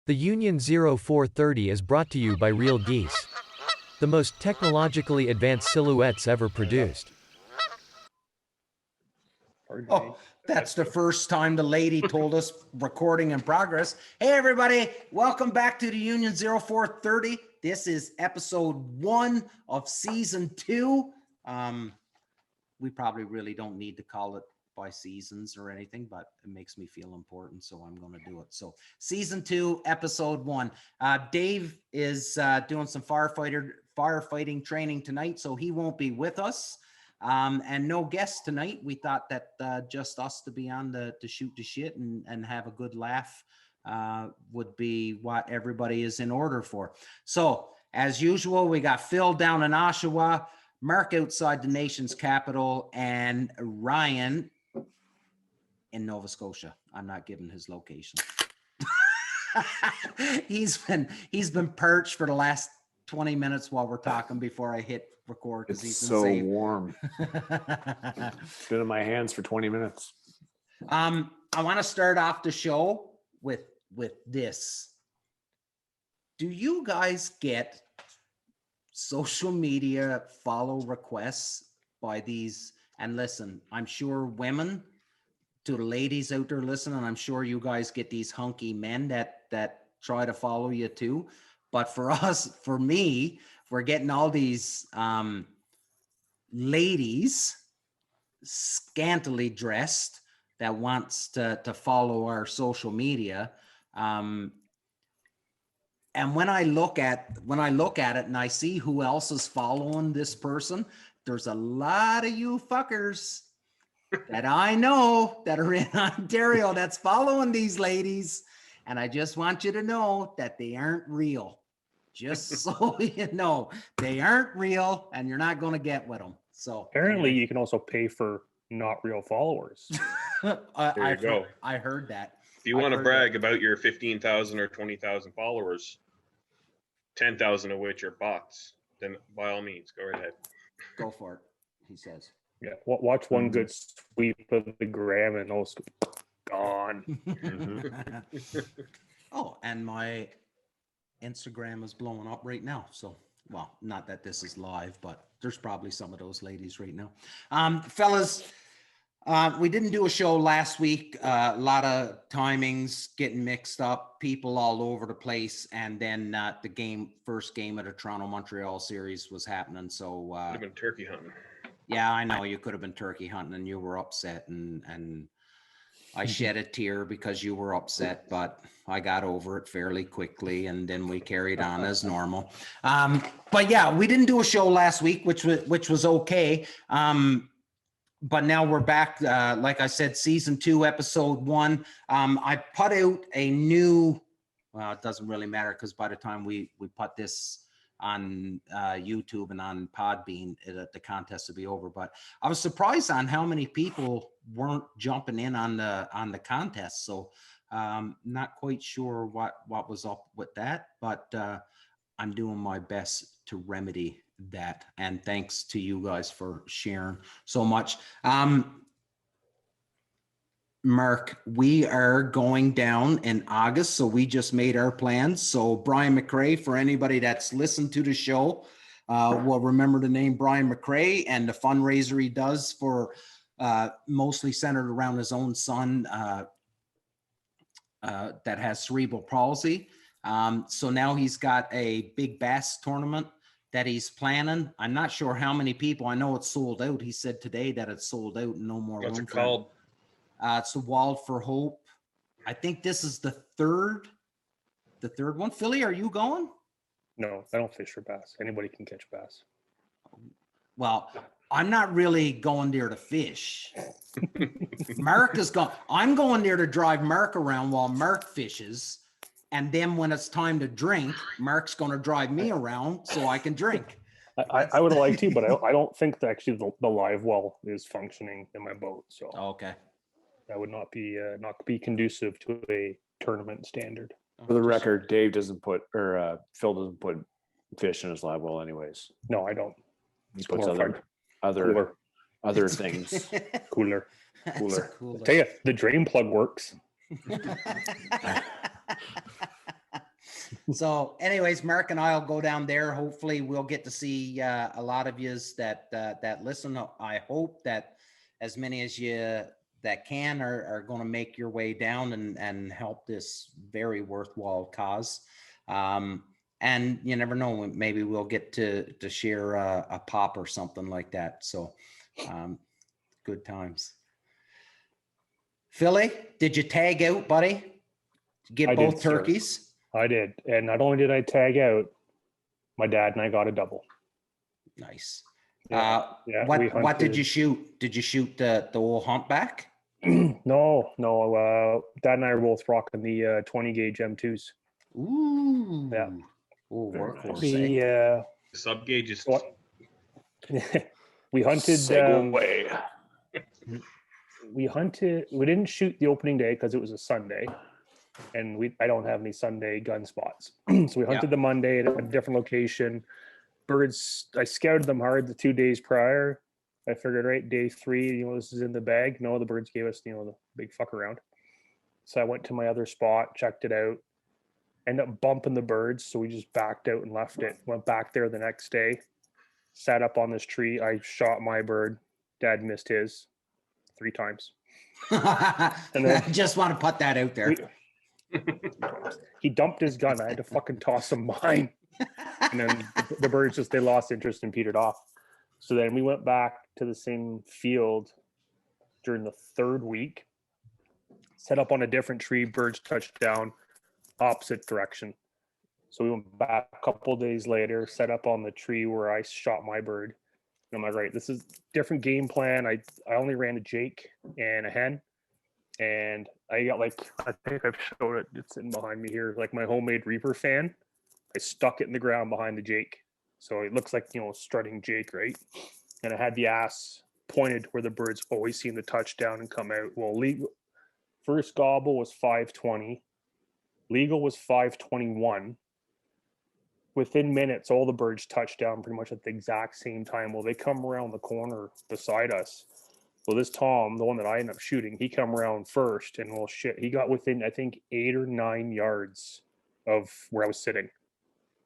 The Union 0430 is brought to you by Real Geese, the most technologically advanced silhouettes ever produced. Oh, that's the first time the lady told us recording in progress. Hey, everybody. Welcome back to the Union 0430. This is episode 1 of season 2. We probably really don't need to call it by seasons or anything, but it makes me feel important, so I'm going to do it. Season 2, episode 1. Dave is doing some firefighting training tonight, so he won't be with us. And no guests tonight. We thought that just us to be on to shoot the shit and have a good laugh would be what everybody is in order for. So, as usual, we got Phil down in Oshawa, Mark outside the nation's capital, and Ryan in Nova Scotia. I'm not giving his location. He's been perched for the last 20 minutes while we're talking before I hit record. It's so warm. Been in my hands for 20 minutes. I want to start off the show with this. Do you guys get social media follow requests by these? And listen, I'm sure women, to the ladies out there listening, I'm sure you guys get these hunky men that try to follow you too. But for us, for me, we're getting all these ladies scantily dressed that wants to follow our social media. And when I look at it and I see who else is following this person, there's a lot of you fuckers that I know that are in Ontario that's following these ladies. And I just want you to know that they aren't real. Just so you know, they aren't real and you're not going to get with them. So apparently you can also pay for not real followers. There you go. I heard that. If you want to brag about your 15,000 or 20,000 followers, 10,000 of which are bots, then by all means, go ahead. Go for it, he says. Yeah, watch one good sweep of the gram and those gone. Oh, and my Instagram is blowing up right now. So, well, not that this is live, but there's probably some of those ladies right now. Fellas, we didn't do a show last week. A lot of timings getting mixed up, people all over the place. And then the first game of the Toronto-Montreal series was happening. So could have been turkey hunting. Yeah, I know you could have been turkey hunting and you were upset and I shed a tear because you were upset, but I got over it fairly quickly and then we carried on as normal. But yeah, we didn't do a show last week, which was okay. But now we're back. Like I said, season 2, episode 1. I put out a new, well, it doesn't really matter because by the time we put this on YouTube and on Podbean, the contest will be over. But I was surprised on how many people weren't jumping in on the contest. So not quite sure what was up with that, but I'm doing my best to remedy that. And thanks to you guys for sharing so much. Mark, we are going down in August, so we just made our plans. So Brian Mcrae, for anybody that's listened to the show, will remember the name Brian Mcrae and the fundraiser he does for mostly centered around his own son that has cerebral palsy. So now he's got a big bass tournament that he's planning. I'm not sure how many people. I know it's sold out. He said today that it's sold out and no more. What's it called? It's the Wild for Hope. I think this is the third one. Philly, are you going? No, I don't fish for bass. Anybody can catch bass. Well, I'm not really going there to fish. Mark is going. I'm going there to drive Mark around while Mark fishes. And then when it's time to drink, Mark's going to drive me around so I can drink. I would like to, but I don't think that actually the live well is functioning in my boat. So okay. That would not be conducive to a tournament standard. For the record, Dave doesn't put, or Phil doesn't put fish in his live well anyways. No, I don't. He puts other things. Cooler. Cooler. I'll tell you, the drain plug works. So anyways, Mark and I'll go down there. Hopefully we'll get to see a lot of yous that listen. I hope that as many as you that can are going to make your way down and help this very worthwhile cause. And you never know, maybe we'll get to share a pop or something like that. So good times. Philly, did you tag out, buddy? Get I both did, sir. turkeys? I did. And not only did I tag out, my dad and I got a double. Nice. Yeah, What did you shoot? Did you shoot the old humpback? No. Dad and I are both rocking the 20 gauge M2s. Ooh. Yeah. Oh, workhorse. The Sub gauge is what? We hunted. Segway. We hunted. We didn't shoot the opening day because it was a Sunday, and I don't have any Sunday gun spots. So we hunted the Monday at a different location. Birds, I scouted them hard the 2 days prior. I figured, right, day 3, this is in the bag. No, the birds gave us, the big fuck around. So I went to my other spot, checked it out, ended up bumping the birds. So we just backed out and left it. Went back there the next day, sat up on this tree. I shot my bird. Dad missed his 3 times. And then, I just want to put that out there. He dumped his gun. I had to fucking toss him mine. And then the birds they lost interest and petered off. So then we went back to the same field during the 3rd week, set up on a different tree, birds touched down, opposite direction. So we went back a couple days later, set up on the tree where I shot my bird. And I'm like, right, this is different game plan. I only ran a Jake and a hen. And I got I think I've showed it, it's sitting behind me here, my homemade Reaper fan. I stuck it in the ground behind the Jake. So it looks like, strutting Jake, right? And I had the ass pointed where the birds always seem to touch down and come out. Well, first gobble was 520. Legal was 521. Within minutes, all the birds touched down pretty much at the exact same time. Well, they come around the corner beside us. Well, this Tom, the one that I ended up shooting, he come around first. And well, shit, he got within, I think, 8 or 9 yards of where I was sitting.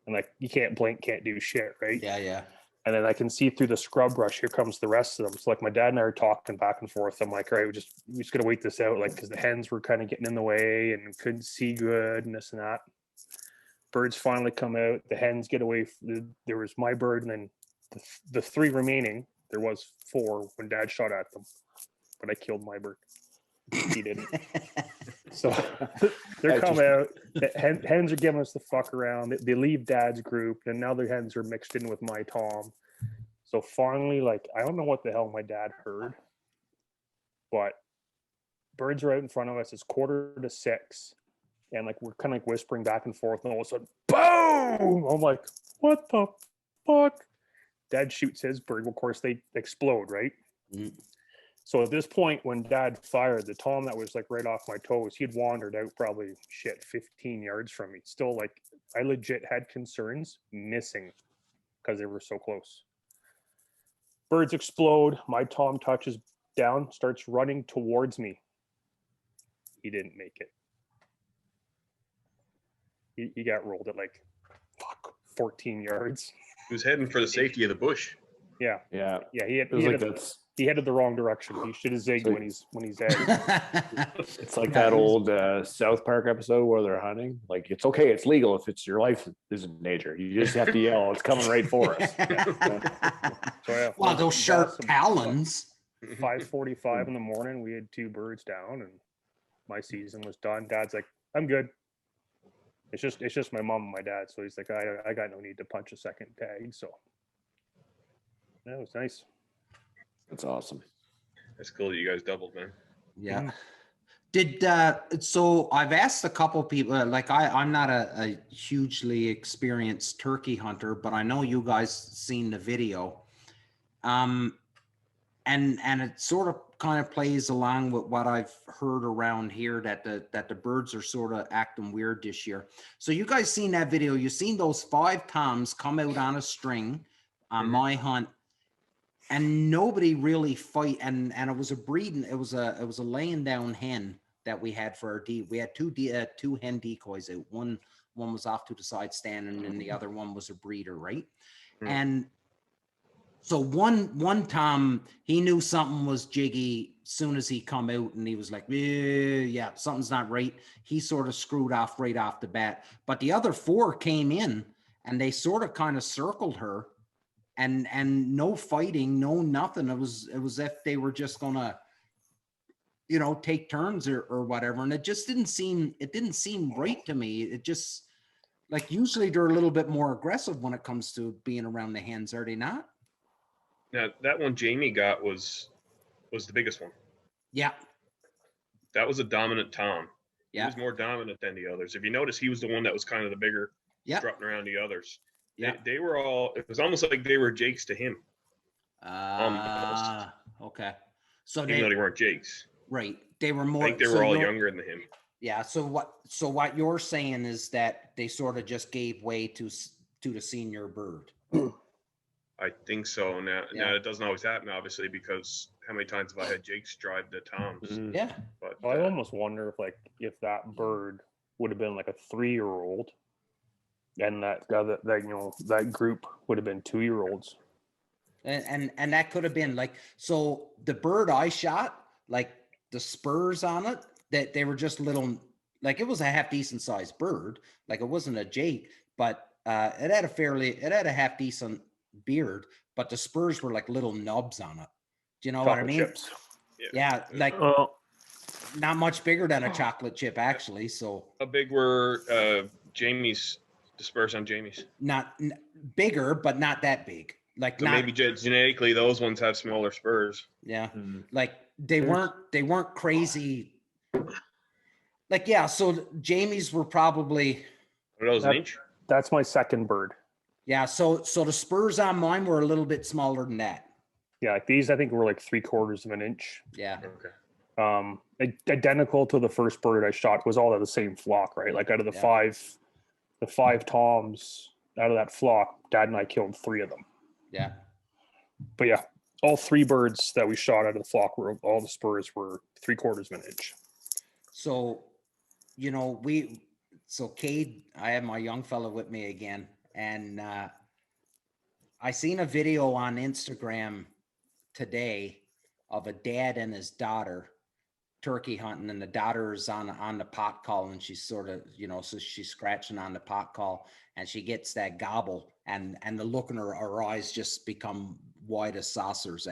And you can't blink, can't do shit, right? Yeah. And then I can see through the scrub brush, here comes the rest of them. So my dad and I are talking back and forth. I'm like, all right, we just gotta wait this out. Because the hens were kind of getting in the way and couldn't see good and this and that. Birds finally come out. The hens get away. There was my bird, and then the 3 remaining. There was 4 when Dad shot at them, but I killed my bird. He didn't. So they're coming out. The hens are giving us the fuck around. They leave Dad's group, and now the hens are mixed in with my Tom. So finally, I don't know what the hell my dad heard, but birds are out in front of us. It's 5:45, and we're kind of whispering back and forth, and all of a sudden, boom! I'm like, what the fuck? Dad shoots his bird. Of course, they explode, right? Mm. So at this point, when Dad fired, the Tom that was right off my toes, he'd wandered out probably 15 yards from me. Still, I legit had concerns missing because they were so close. Birds explode. My Tom touches down, starts running towards me. He didn't make it. He got rolled at 14 yards. He was heading for the safety of the bush. Yeah. He headed the wrong direction. He should have zigged when he's dead. It's like that old South Park episode where they're hunting. It's okay, it's legal if it's your life is in danger. You just have to yell, it's coming right for us. Well, those sharp talons. 5:45 in the morning, we had 2 birds down, and my season was done. Dad's like, I'm good. It's just my mom and my dad. So he's like, I got no need to punch a second tag. So that was nice. That's awesome. That's cool that you guys doubled, man. Yeah. So I've asked a couple people, I'm not a hugely experienced turkey hunter, but I know you guys seen the video. And it sort of kind of plays along with what I've heard around here that the birds are sort of acting weird this year. So you guys seen that video? You seen those 5 toms come out on a string on my hunt, and nobody really fight. And it was a breeding. It was a laying down hen that we had for our we had two hen decoys out. One was off to the side standing, and the other one was a breeder, right? Hmm. And so one Tom, he knew something was jiggy soon as he come out, and he was like, yeah, something's not right. He sort of screwed off right off the bat. But the other 4 came in, and they sort of kind of circled her, and no fighting, no nothing. It was if they were just gonna, take turns or whatever. And it just didn't seem right to me. It just, like, usually they're a little bit more aggressive when it comes to being around the hens, are they not? Now that one Jamie got was the biggest one. Yeah. That was a dominant Tom. He Yeah. was more dominant than the others. If you notice, he was the one that was kind of the bigger, Yeah. strutting around the others. Yeah. They were all. It was almost like they were Jakes to him. Okay. So Even though they weren't Jakes. right. They were more. I think they were all younger than him. Yeah. So what you're saying is that they sort of just gave way to the senior bird. I think so. Now it doesn't always happen, obviously, because how many times have I had Jakes drive the Toms? Mm. Yeah. But I almost wonder if that bird would have been like a 3-year-old, and that group would have been 2-year-olds. And that could have been like, so the bird I shot, like the spurs on it, that they were just little, like it was a half decent sized bird. Like it wasn't a Jake, but it had a half decent beard, but the spurs were like little nubs on it. Do you know what I mean? Chips. Yeah, like not much bigger than a chocolate chip, actually. So how big were Jamie's, the spurs on Jamie's? not bigger, but not that big. Like So maybe genetically those ones have smaller spurs. Yeah, like they weren't crazy. Like, yeah, so Jamie's were probably. Are those an inch? That's my second bird. Yeah, so the spurs on mine were a little bit smaller than that. Yeah, like these I think were like 3/4 of an inch. Yeah. Okay. Identical to the first bird I shot, was all of the same flock, right? Like out of the five toms out of that flock, Dad and I killed 3 of them. Yeah. But yeah, all 3 birds that we shot out of the flock were, all the spurs were 3/4 of an inch. So, so Cade, I have my young fella with me again, and I seen a video on Instagram today of a dad and his daughter turkey hunting, and the daughter is on the pot call, and she's sort of, so she's scratching on the pot call, and she gets that gobble, and the look in her eyes just become wide as saucers,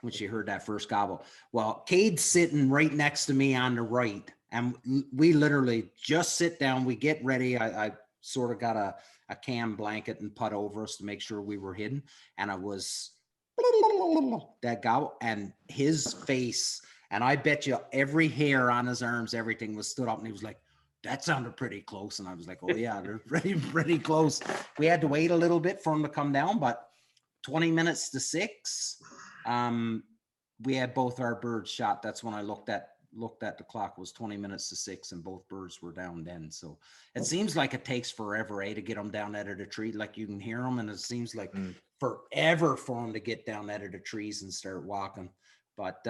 when she heard that first gobble. Well, Cade's sitting right next to me on the right, and we literally just sit down, we get ready. I sort of got a cam blanket and put over us to make sure we were hidden, and I was that gobble, and his face, and I bet you every hair on his arms, everything was stood up, and he was like, that sounded pretty close. And I was like, oh yeah, they're pretty close. We had to wait a little bit for him to come down, but 20 minutes to 6, we had both our birds shot. That's when I looked at the clock. It was 20 minutes to 6, and both birds were down then. So it seems like it takes forever, to get them down out of the tree. Like you can hear them, and it seems like forever for them to get down out of the trees and start walking. But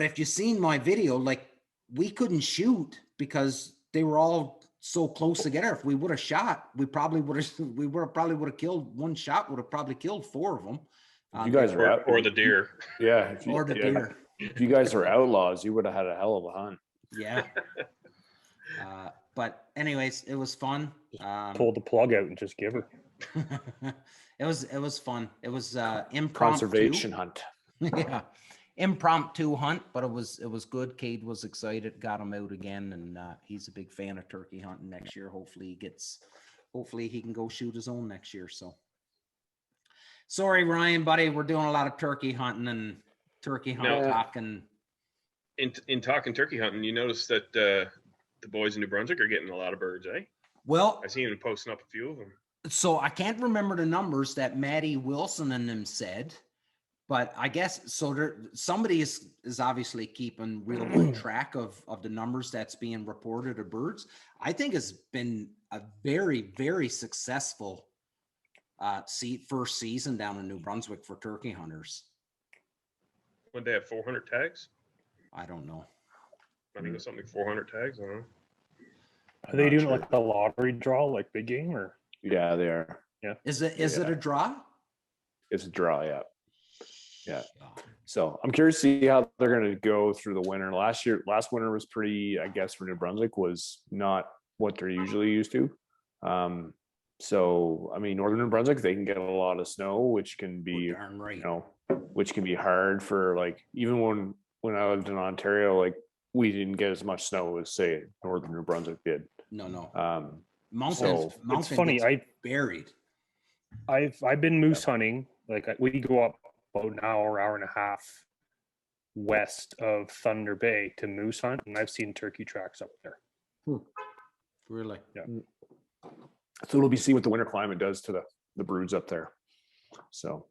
if you've seen my video, like, we couldn't shoot because they were all so close together. If we would have shot, we probably would have killed, one shot would have probably killed 4 of them. You guys were out, or the deer. Yeah. Deer. If you guys were outlaws, you would have had a hell of a hunt. Yeah. But anyways, it was fun. Pull the plug out and just give her. It was fun. It was impromptu Conservation hunt. Yeah. Impromptu hunt, but it was good. Cade was excited, got him out again, and he's a big fan of turkey hunting next year. Hopefully he can go shoot his own next year. So sorry, Ryan, buddy, we're doing a lot of turkey hunting and turkey hunt talking. In talking turkey hunting, you notice that the boys in New Brunswick are getting a lot of birds, eh? Well, I seen them posting up a few of them. So I can't remember the numbers that Maddie Wilson and them said, but I guess so. Somebody is obviously keeping real good track of the numbers that's being reported of birds. I think it's been a very, very successful first season down in New Brunswick for turkey hunters. Would they have 400 tags? I don't know. I think it's something like 400 tags. I don't know. Are they Not doing sure. like the lottery draw, like big game, or? Yeah, they are. Is it a draw? It's a draw. Yeah. Yeah. So I'm curious to see how they're going to go through the winter. Last winter was pretty, I guess, for New Brunswick was not what they're usually used to. So I mean, northern New Brunswick, they can get a lot of snow, which can be, Darn right. which can be hard for like even when I lived in Ontario, like we didn't get as much snow as say northern New Brunswick did. No. So Mountain it's funny. gets buried. I've been moose hunting. Like we go up about an hour and a half west of Thunder Bay to moose hunt, and I've seen turkey tracks up there. Really? Yeah. So it'll be see what the winter climate does to the broods up there. So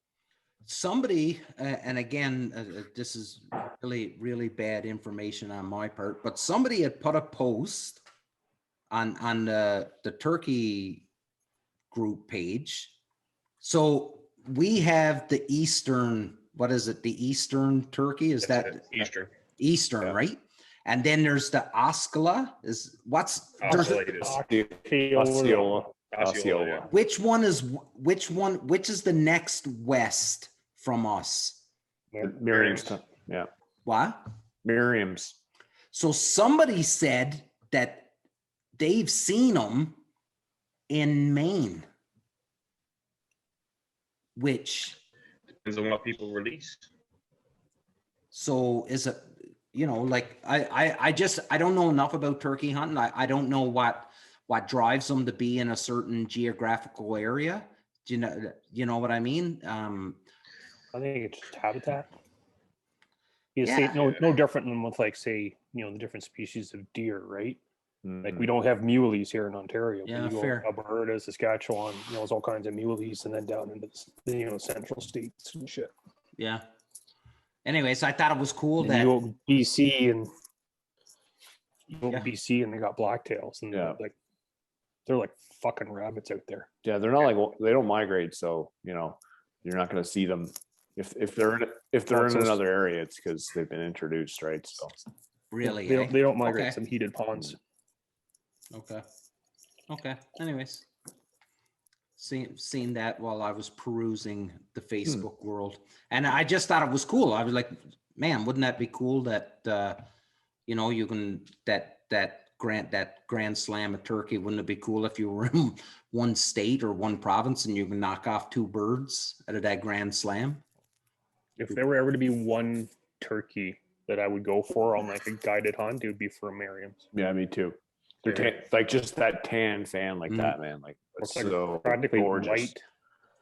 Somebody, and again, this is really, really bad information on my part, but somebody had put a post on the turkey group page. So we have the Eastern, what is it? The Eastern turkey? Is That's that it, Eastern? Eastern, Yeah. right? And then there's the Osceola. There's Oscillated. Osceola. which is the next west from us? Miriam's. Yeah. What? Miriam's. So somebody said that they've seen them in Maine, which, Depends on what people release. so is it, like I don't know enough about turkey hunting. I don't know what drives them to be in a certain geographical area. Do you know what I mean? I think it's just habitat. You Yeah. see, no different than with like say, the different species of deer, right? Like Mhm. we don't have muleys here in Ontario. But Yeah, you go fair. Alberta, Saskatchewan, there's all kinds of muleys, and then down into the central states and shit. Yeah. Anyways, I thought it was cool And that you go BC and Yeah. BC and they got blacktails, and Yeah. they're like fucking rabbits out there. Yeah, they're not like they don't migrate, so you're not going to see them if they're in another area. It's because they've been introduced, right? So really, They don't migrate Okay. some heated ponds. Okay. Anyways, seen that while I was perusing the Facebook world, and I just thought it was cool. I was like, man, wouldn't that be cool that you can that grand slam of turkey? Wouldn't it be cool if you were in one state or one province and you can knock off 2 birds out of that grand slam? If there were ever to be one turkey that I would go for on like a guided hunt, it would be for a Merriam's. yeah, me too. They're like just that tan fan like that, man. Like It's it's like so practically gorgeous. white.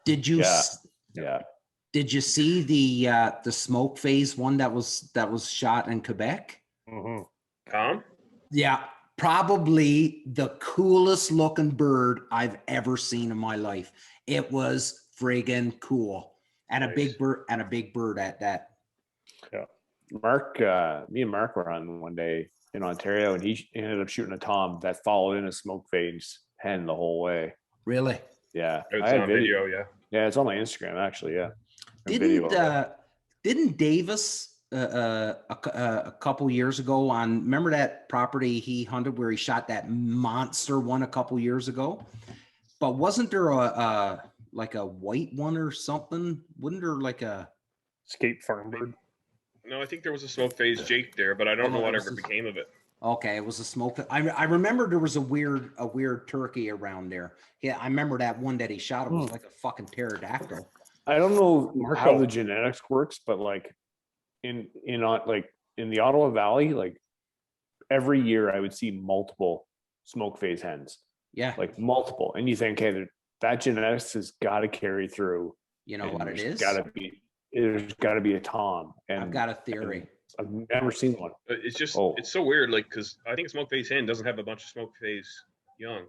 Did you Yeah. Yeah. did you see the smoke phase one that was shot in Quebec? Mm-hmm. Tom? Yeah, probably the coolest looking bird I've ever seen in my life. It was friggin' cool. And a big bird at that. Mark, me and Mark were on one day in Ontario, and he ended up shooting a tom that followed in a smoke phase hen the whole way. Really? Yeah, It's I had on video, yeah. Yeah, it's on my Instagram actually. Yeah, A video of it. Didn't Davis a couple years ago remember that property he hunted where he shot that monster one a couple years ago? But wasn't there like a white one or something? Wouldn't there like a Escape farm bird. No, I think there was a smoke phase Jake there, but I don't know Oh, what this ever is- became of it. Okay, it was a smoke. I remember there was a weird turkey around there. Yeah, I remember that one that he shot. It was like a fucking pterodactyl. I don't know Marco. how the genetics works, but like in the Ottawa Valley, like every year I would see multiple smoke phase hens, Yeah, like multiple, and you think, hey, that genetics has got to carry through. you know and what it is? There's got to be a tom, and I've got a theory. I've never seen one. But it's just, Oh. it's so weird, like, because I think smoke phase hen doesn't have a bunch of smoke phase young.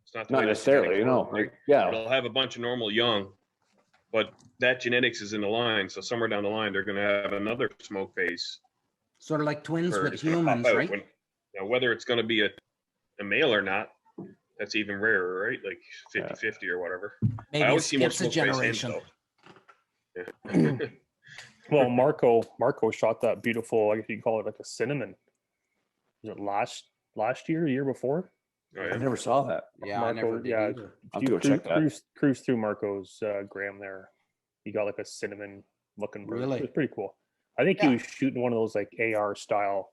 It's not the Not way the necessarily, genetics work, right? like yeah, It'll have a bunch of normal young, but that genetics is in the line. So somewhere down the line, they're going to have another smoke phase. Sort of like twins bird. with It's gonna pop humans, out right? Now, whether it's going to be a male or not, that's even rarer, right? Like 50-50 or whatever. Maybe I it always see more skips a smoke phase hens, generation. though. Yeah. Well, Marco shot that beautiful, I guess you could call it like a cinnamon was it last year, year before? Oh, I yeah. never saw that. Yeah, I Marco, never did yeah. either. I'll have to go check that. Cruise through Marco's gram there. He got like a cinnamon looking bird. Really? It was pretty cool. I think Yeah. he was shooting one of those like AR style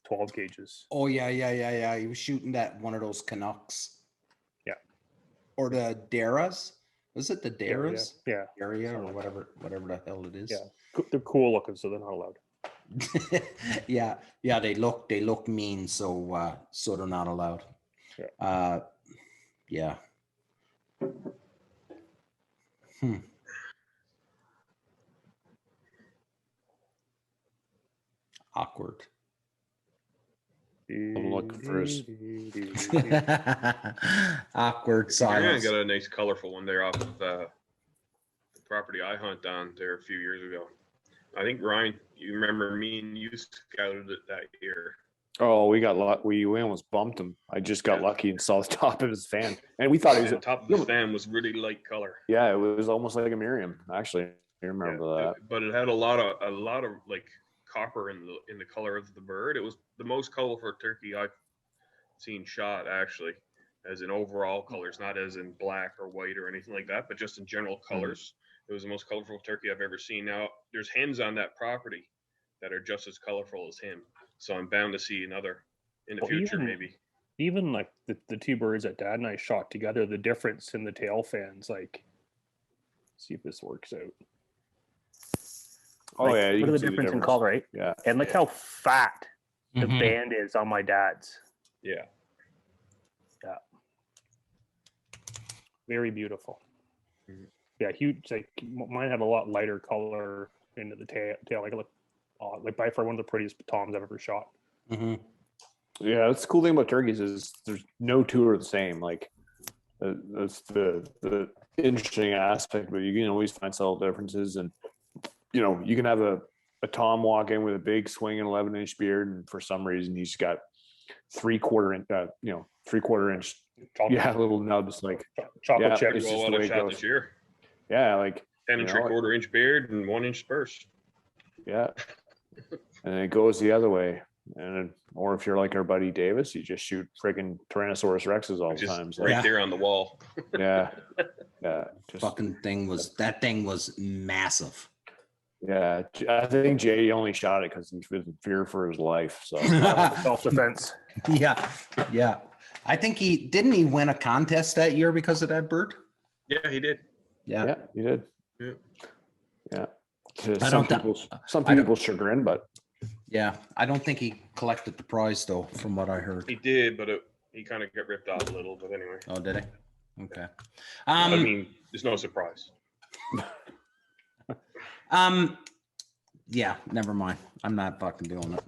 12 gauges. Oh yeah. He was shooting that one of those Canucks. Yeah. Or the Daras. Was it the Yeah, Daras? yeah. Area or Something like whatever the hell it is. Yeah. They're cool looking, so they're not allowed. yeah, they look mean, so they're not allowed. Yeah. Yeah. Awkward. I'm looking for his. Awkward Ryan silence. got a nice colorful one there off of the property I hunt on there a few years ago. I think Ryan, you remember me and you scouted it that year. Oh, we got lucky. We almost bumped him. I just got lucky and saw the top of his fan, and we thought he was. The top of the fan was really light color. Yeah, it was almost like a Miriam. Actually, I remember that. But it had a lot of like copper in the color of the bird. It was the most colorful turkey I've seen shot, actually, as in overall colors, not as in black or white or anything like that, but just in general colors. It was the most colorful turkey I've ever seen. Now, there's hens on that property that are just as colorful as him. So I'm bound to see another in the future, maybe. Even like the two birds that Dad and I shot together, the difference in the tail fans, like, see if this works out. Oh Like, yeah, you look can at see the difference in color, right? Yeah, And look how fat the Mhm. band is on my dad's. Yeah. Yeah. Very beautiful. Mhm. Yeah, huge. Like mine had a lot lighter color into the tail. Like, look, like by far one of the prettiest toms I've ever shot. Mhm. yeah. That's the cool thing about turkeys is there's no two are the same. Like that's the interesting aspect, but you can always find subtle differences, and you can have a tom walk in with a big swinging 11-inch beard, and for some reason he's got 3/4 inch, 3/4 inch, Chocolate, little nubs. Like chocolate yeah, chip. it's Well, just what the way I it shot goes. this year. Yeah, like 10 and 3/4 inch beard and 1 inch spurs. yeah, and it goes the other way. And or if you're like our buddy Davis, you just shoot friggin' Tyrannosaurus Rexes all the Just time. right Yeah. there on the wall. Yeah, just Fucking thing was massive. yeah. I think Jay only shot it because he was in fear for his life. So Self-defense. Yeah. I think he win a contest that year because of that bird. Yeah, he did. yeah, you did. Yeah. Yeah. To I some don't people's chagrin, but Yeah, I don't think he collected the prize though, from what I heard. He did, but he kind of got ripped off a little. But anyway, Oh, did he? Okay. I mean, there's no surprise. Yeah, never mind. I'm not fucking doing it.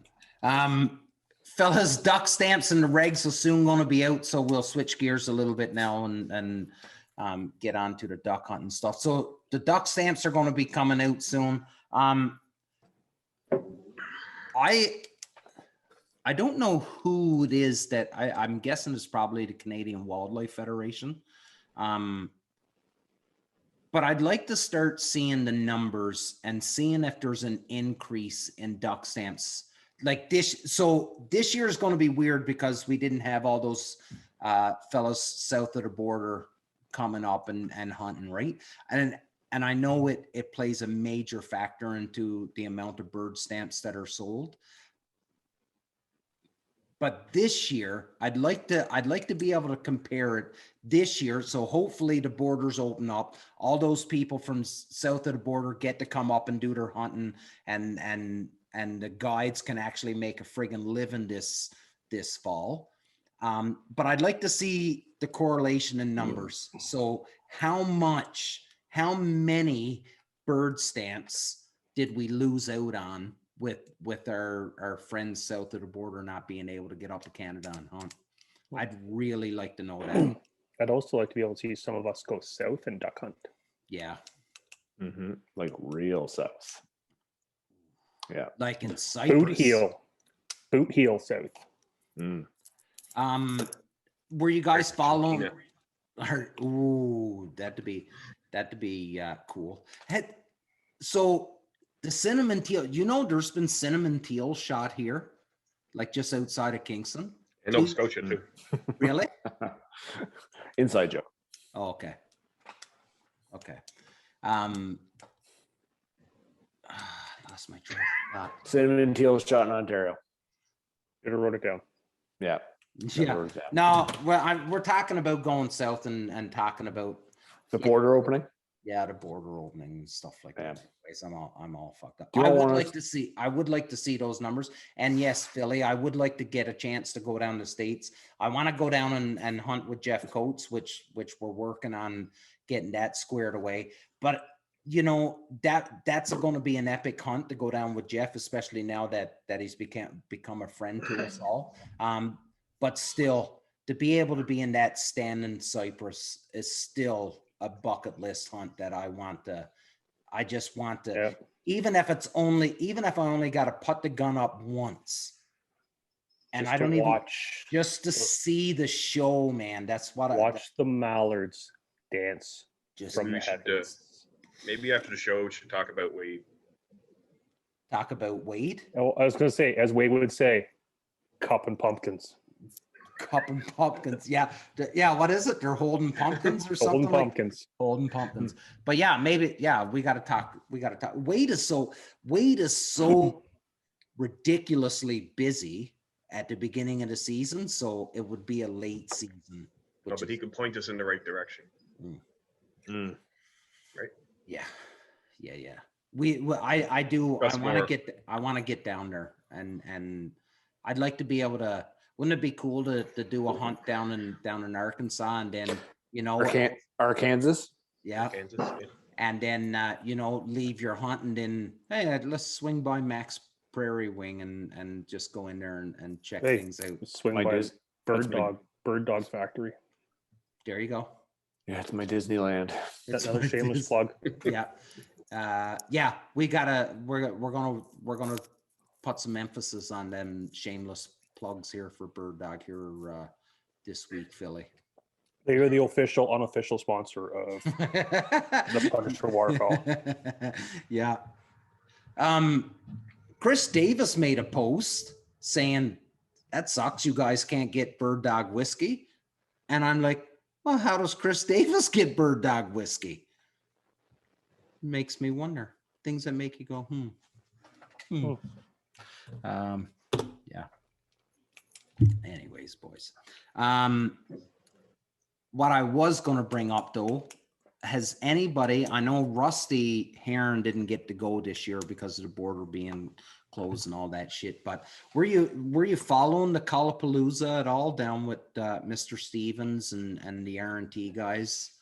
Fellas, duck stamps and the regs are soon going to be out, so we'll switch gears a little bit now and get on to the duck hunting stuff. So the duck stamps are going to be coming out soon. I don't know who it is that I'm guessing it's probably the Canadian Wildlife Federation. But I'd like to start seeing the numbers and seeing if there's an increase in duck stamps like this. So this year is going to be weird because we didn't have all those fellas south of the border coming up and hunting, right? And I know it plays a major factor into the amount of bird stamps that are sold. But this year, I'd like to be able to compare it this year. So hopefully the borders open up. All those people from south of the border get to come up and do their hunting, and the guides can actually make a friggin' living this fall. But I'd like to see the correlation in numbers. So how many bird stamps did we lose out on with our friends south of the border not being able to get up to Canada and hunt? I'd really like to know that. I'd also like to be able to see some of us go south and duck hunt. Yeah. like real south. Yeah. Like in Cyprus. Boot heel south. Were you guys following? Yeah. Ooh, that'd be cool. So the cinnamon teal, there's been cinnamon teal shot here. like just outside of Kingston. In Nova Scotia too. Really? Inside joke. Oh, okay. Okay. Lost my train of thought. Cinnamon teal shot in Ontario. Should have wrote it down. Yeah. Yeah. No, well, we're talking about going south and talking about The border opening. yeah, the border opening and stuff like Yeah. that. Anyways, I'm all fucked up. Do you I would wanna- like to see. I would like to see those numbers. And yes, Philly, I would like to get a chance to go down to States. I want to go down and hunt with Jeff Coates, which we're working on getting that squared away. But you know that's going to be an epic hunt to go down with Jeff, especially now that he's become a friend to us all. But still, to be able to be in that stand in Cyprus is still a bucket list hunt that I just want to, Yeah. even if I only got to put the gun up once. And Just I to don't even watch just to see the show, man. That's what watch the mallards dance just from the We should, head. maybe after the show, we should talk about Wade. talk about Wade. Oh, I was going to say, as Wade would say, cup and pumpkins. Cup and pumpkins. Yeah. Yeah. What is it? They're holding pumpkins or something Golden like pumpkins. holding pumpkins. But yeah, maybe, yeah, we got to talk. Wade is so ridiculously busy at the beginning of the season. So it would be a late season. No, which but he is- could point us in the right direction. Mm. yeah. I do. That's I want more- to get down there and I'd like to be able to, wouldn't it be cool to do a hunt down in Arkansas and then, you know, Arkansas. yeah. Kansas. Yeah. And then, you know, leave your hunt and then, hey, let's swing by Max Prairie Wing and just go in there and check Hey. things out. Swing My by Dis- that's my- Bird Dog Factory. There you go. Yeah, it's my Disneyland. That's It's another like shameless this. plug. Yeah. Yeah, we're gonna put some emphasis on them shameless plugs here for Bird Dog here this week, Philly. They are the official, unofficial sponsor of the Punisher Waterfowl. Yeah. Chris Davis made a post saying that sucks. You guys can't get Bird Dog whiskey. And I'm like, well, how does Chris Davis get Bird Dog whiskey? Makes me wonder. Things that make you go, yeah. Anyways, boys. What I was going to bring up though, has anybody, I know Rusty Heron didn't get to go this year because of the border being closed and all that shit, but were you following the Kalapalooza at all down with Mr. Stevens and the R&T guys?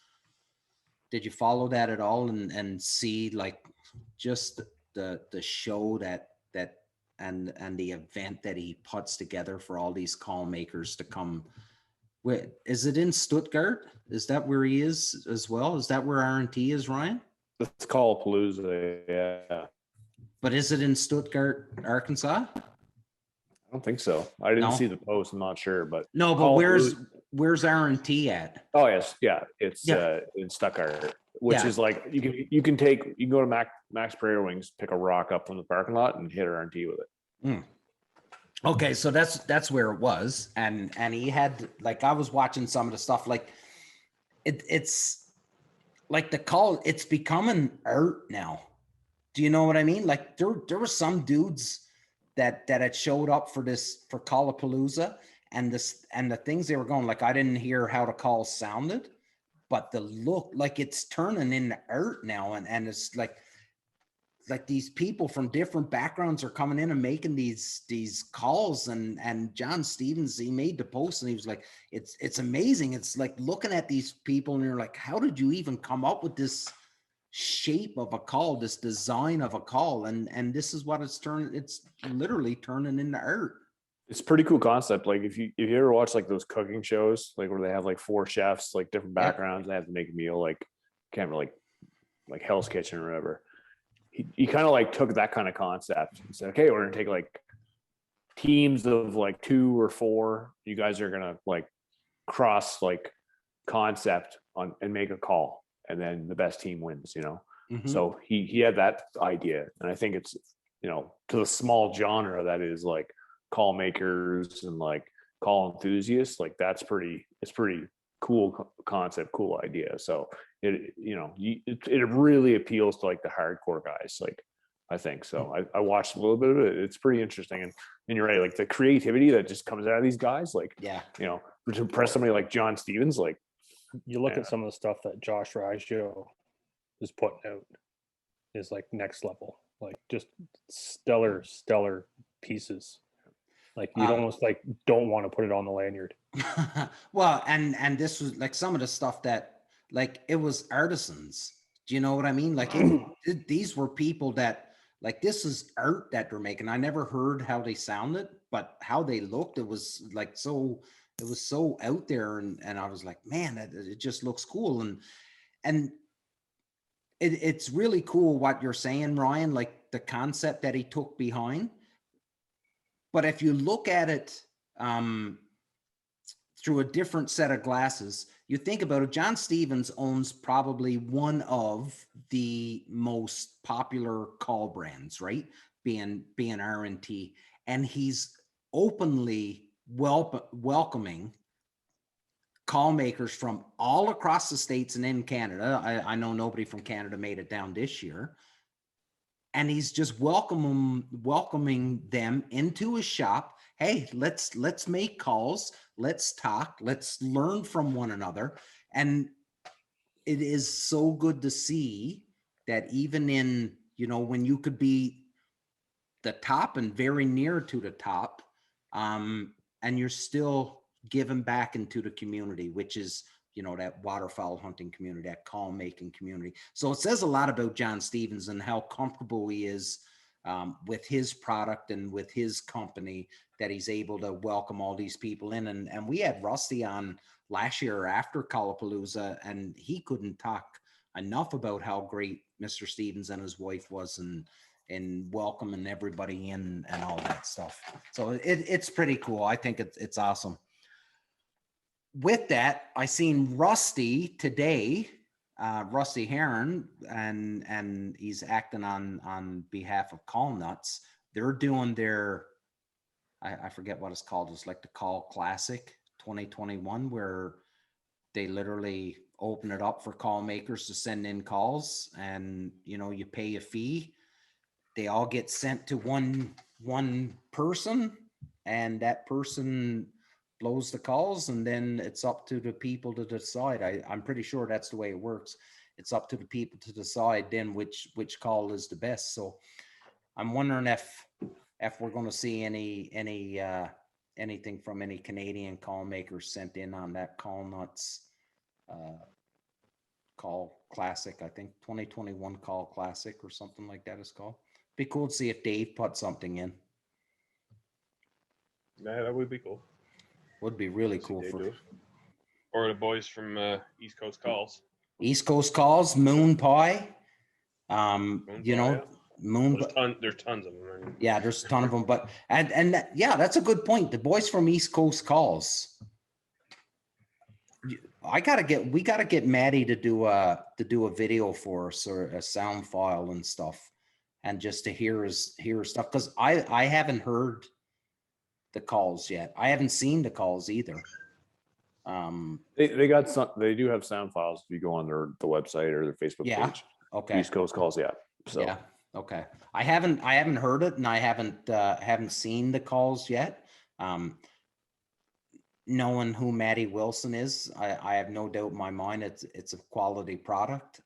Did you follow that at all and see like just the show that and the event that he puts together for all these call makers to come? Wait, is it in Stuttgart? Is that where he is as well? Is that where R&T is, Ryan? Let's call Palooza. Yeah. But is it in Stuttgart, Arkansas? I don't think so. I didn't No? see the post. I'm not sure, but No, but Call where's R&T at? oh yes, yeah, it's Yeah. in Stuttgart, which Yeah. is like you can go to Max Prairie Wings, pick a rock up from the parking lot, and hit R&T with it. Okay, so that's where it was, and he had, like, I was watching some of the stuff, like it's like the call, it's becoming art now. Do you know what I mean? Like there were some dudes that had showed up for Kalapalooza, and the things they were going, like, I didn't hear how the call sounded, but the look, like, it's turning into art now, and it's like these people from different backgrounds are coming in and making these calls, and John Stevens, he made the post and he was like, it's amazing. It's like looking at these people and you're like, how did you even come up with this shape of a call, this design of a call? And this is what it's literally turning into art. It's a pretty cool concept. Like if you ever watch like those cooking shows, like where they have like 4 chefs, like different Yep. backgrounds, they have to make a meal, like can't really like Hell's Kitchen or whatever. He kind of like took that kind of concept and said, okay, we're gonna take like teams of like 2 or 4. You guys are gonna like cross like concept on and make a call, and then the best team wins, you know. Mhm. So he had that idea, and I think it's, you know, to the small genre that is like call makers and like call enthusiasts, like it's pretty cool concept, cool idea. So it really appeals to like the hardcore guys, like I think so. I watched a little bit of it. It's pretty interesting, and you're right, like the creativity that just comes out of these guys, like to impress somebody like John Stevens, like you look at some of the stuff that Josh Raggio is putting out is like next level, like just stellar pieces. Like you almost like don't want to put it on the lanyard. Well, and this was like some of the stuff that like it was artisans. Do you know what I mean? Like these were people that like this is art that they're making. I never heard how they sounded, but how they looked, it was like so out there, and I was like, man, it just looks cool, and it's really cool what you're saying, Ryan, like the concept that he took behind. But if you look at it through a different set of glasses, you think about it, John Stevens owns probably one of the most popular call brands, right? Being R&T, and he's openly welcoming call makers from all across the states and in Canada. I know nobody from Canada made it down this year. And he's just welcoming them into his shop. Hey, let's make calls. Let's talk. Let's learn from one another. And it is so good to see that even in, when you could be the top and very near to the top, and you're still giving back into the community, which is, that waterfowl hunting community, that call making community. So it says a lot about John Stevens and how comfortable he is with his product and with his company, that he's able to welcome all these people in. And we had Rusty on last year after Kalapalooza, and he couldn't talk enough about how great Mr. Stevens and his wife was and welcoming everybody in and all that stuff. So it's pretty cool. I think it's awesome. With that, I seen Rusty today, Rusty Heron, and he's acting on behalf of Call Nuts. They're doing their, I forget what it's called. It's like the Call Classic 2021, where they literally open it up for call makers to send in calls, and you pay a fee. They all get sent to one person, and that person blows the calls, and then it's up to the people to decide. I'm pretty sure that's the way it works. It's up to the people to decide then which call is the best. So I'm wondering if we're going to see anything from any Canadian call makers sent in on that Call Nuts Call Classic. I think 2021 Call Classic or something like that is called. Be cool to see if Dave put something in. Yeah, that would be cool. Would be really cool or the boys from East Coast Calls. East Coast Calls, Moon Pie. Yeah. There's tons of them. Yeah, there's a ton of them. But and that's a good point. The boys from East Coast Calls. We gotta get Maddie to do a video for us, or a sound file and stuff, and just to hear his stuff, because I haven't heard the calls yet. I haven't seen the calls either. They got some. They do have sound files if you go on the website or their Facebook page. Okay. East Coast Calls, yeah. So yeah. Okay. I haven't heard it, and I haven't seen the calls yet. Knowing who Matty Wilson is, I have no doubt in my mind it's a quality product.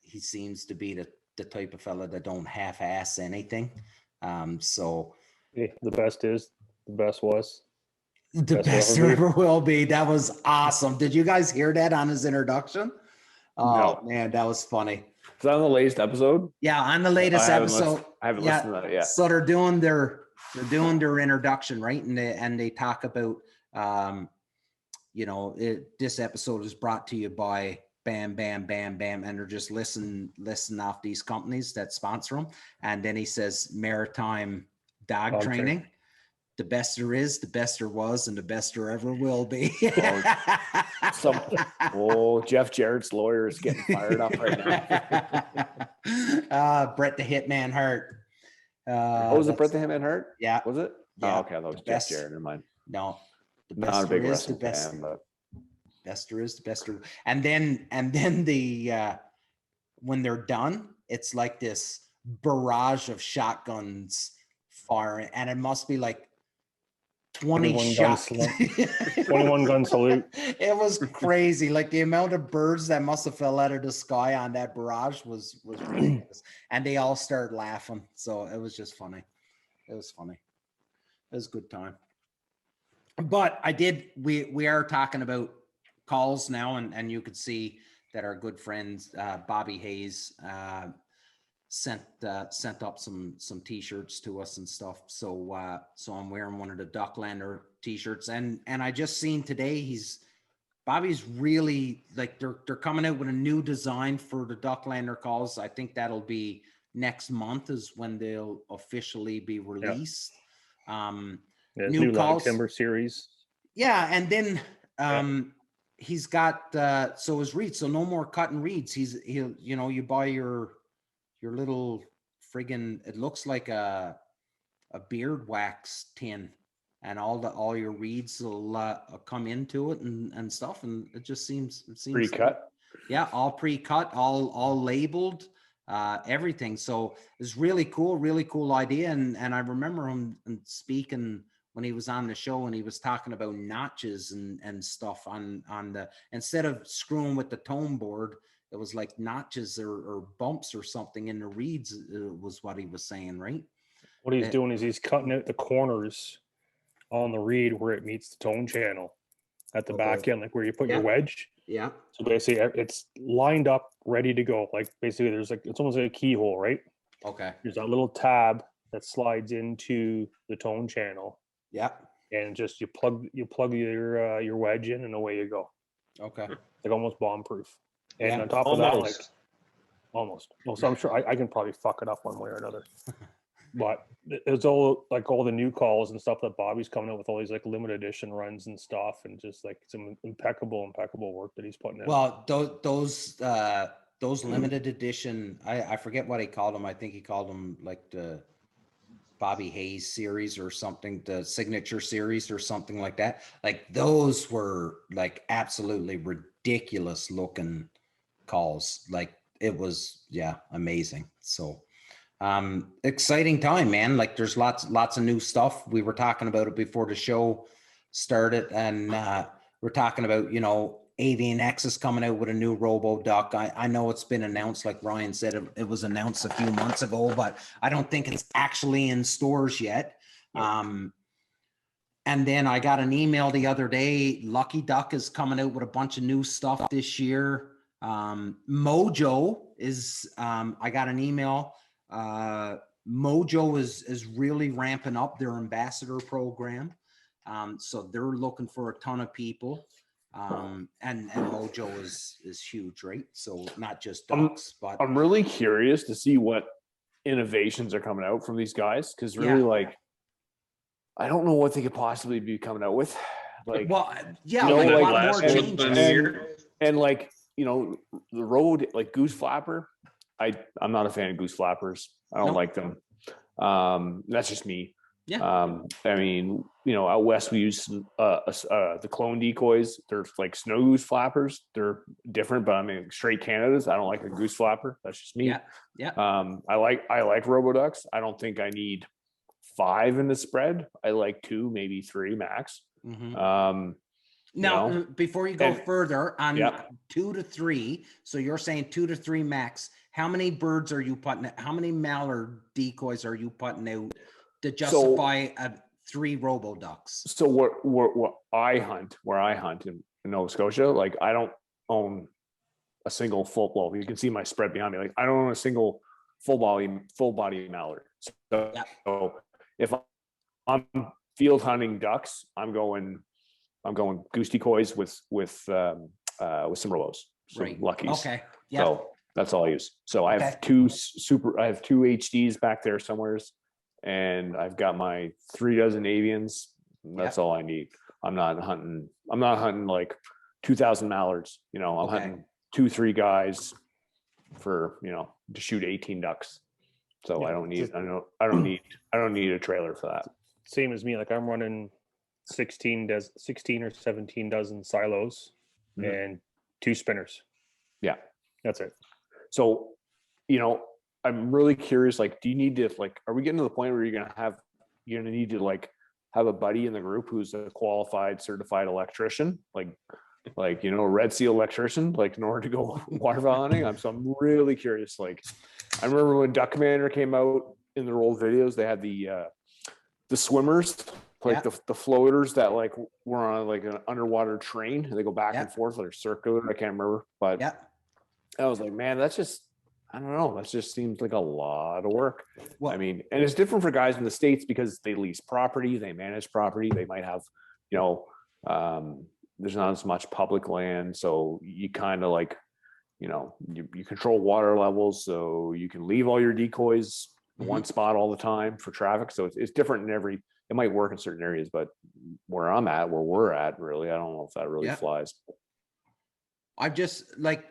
He seems to be the type of fella that don't half-ass anything. So the best is, the best was. The best there ever will be. That was awesome. Did you guys hear that on his introduction? Oh, no. Man, that was funny. Is that on the latest episode? Yeah, on the latest episode. I haven't listened to that yet. So they're doing their introduction, right? And they talk about, this episode is brought to you by Bam, Bam, Bam, Bam, and they're just listen off these companies that sponsor them. And then he says Maritime Dog Training. The best there is, the best there was, and the best there ever will be. Jeff Jarrett's lawyer is getting fired up right now. Brett the Hitman Hart. What was the that's- Bret the Hitman Hart? Yeah. Was it? Yeah. Oh, okay. That was The Jeff best- Jarrett. Never mind. No, the Not best a big there is, the wrestling best. fan, but Best there is, the best there. And then the when they're done, it's like this barrage of shotguns firing, and it must be like 20 21 gun shots. salute. 21 gun salute. It was crazy. Like the amount of birds that must have fell out of the sky on that barrage was ridiculous. And they all started laughing. So it was just funny. It was funny. It was a good time. But we are talking about calls now, and you could see that our good friend Bobby Hayes sent up some t-shirts to us and stuff. So I'm wearing one of the Ducklander t-shirts, and I just seen today Bobby's really like they're coming out with a new design for the Ducklander calls. I think that'll be next month is when they'll officially be released. Yeah, new new log calls. timber series. Yeah, and then he's got so his reeds, so no more cutting reeds. He'll you buy your little friggin', it looks like a beard wax tin, and all your reeds will come into it and stuff, and it just seems pre-cut. Yeah, all pre-cut, all labeled, everything. So it's really cool idea. And I remember him speaking when he was on the show, and he was talking about notches and stuff on the, instead of screwing with the tone board, it was like notches or bumps or something in the reeds was what he was saying, right? What he's doing is he's cutting out the corners on the reed where it meets the tone channel at the back end, like where you put your wedge. Yeah. So basically it's lined up, ready to go. Like basically there's like, it's almost like a keyhole, right? Okay. There's that little tab that slides into the tone channel. Yeah. And just you plug your wedge in, and away you go. Okay. Like almost bomb proof. And Yeah. on top of that, like Almost. almost. Well, so I'm sure I can probably fuck it up one way or another. But it's all like all the new calls and stuff that Bobby's coming out with, all these like limited edition runs and stuff, and just like some impeccable work that he's putting in. Well, those limited edition, I forget what he called them. I think he called them like the Bobby Hayes series or something, the signature series or something like that. Like those were like absolutely ridiculous looking calls. Like it was, yeah, amazing. So exciting time, man. Like there's lots of new stuff. We were talking about it before the show started, and we're talking about, Avian X is coming out with a new Robo Duck. I know it's been announced, like Ryan said, it was announced a few months ago, but I don't think it's actually in stores yet. And then I got an email the other day. Lucky Duck is coming out with a bunch of new stuff this year. Mojo is, I got an email. Mojo is really ramping up their ambassador program. So they're looking for a ton of people. And Mojo is huge, right? So not just ducks, but I'm really curious to see what innovations are coming out from these guys, because really, like, I don't know what they could possibly be coming out with. Like, well, yeah, you know, like a like lot more last one changes. was the year. and like, the road, like Goose Flapper. I'm not a fan of Goose Flappers. I don't Nope. like them. That's just me. Yeah. I mean, out west we use the clone decoys. They're like snow goose flappers. They're different, but I mean, straight Canada's, I don't like a goose flapper. That's just me. Yeah. Yeah. I like Roboducks. I don't think I need 5 in the spread. I like 2, maybe 3 max. Mhm. Now, before you go further on 2 to 3, so you're saying 2 to 3 max. How many birds are you putting? How many mallard decoys are you putting out to justify 3 Robo Ducks? So what I hunt, where I hunt in Nova Scotia, like I don't own a single full. Well, you can see my spread behind me. Like I don't own a single full body mallard. So if I'm field hunting ducks, I'm going goose decoys with some robos, some luckies. Okay. Yeah. So that's all I use. So I have 2 HDs back there somewheres, and I've got my 3 dozen avians. That's all I need. I'm not hunting like 2,000 mallards. I'm hunting 2-3 guys for, to shoot 18 ducks. So Yeah, I don't need a trailer for that. Same as me. Like I'm running 16 or 17 dozen silos Mhm. and 2 spinners. Yeah. That's it. So, I'm really curious, like, do you need to, like, are we getting to the point where you're going to need to like have a buddy in the group who's a qualified, certified electrician, like, a Red Seal electrician, like in order to go waterfowl hunting? I'm really curious. Like, I remember when Duck Commander came out in their old videos, they had the swimmers, like the floaters that like were on like an underwater train, and they go back and forth, like circular. I can't remember, but I was like, man, I don't know. That just seems like a lot of work. Well, I mean, and it's different for guys in the States because they lease property, they manage property, they might have, there's not as much public land. So you kind of like, you control water levels. So you can leave all your decoys in one spot all the time for traffic. So it's different in it might work in certain areas, but where we're at, really, I don't know if that really flies. I've just like,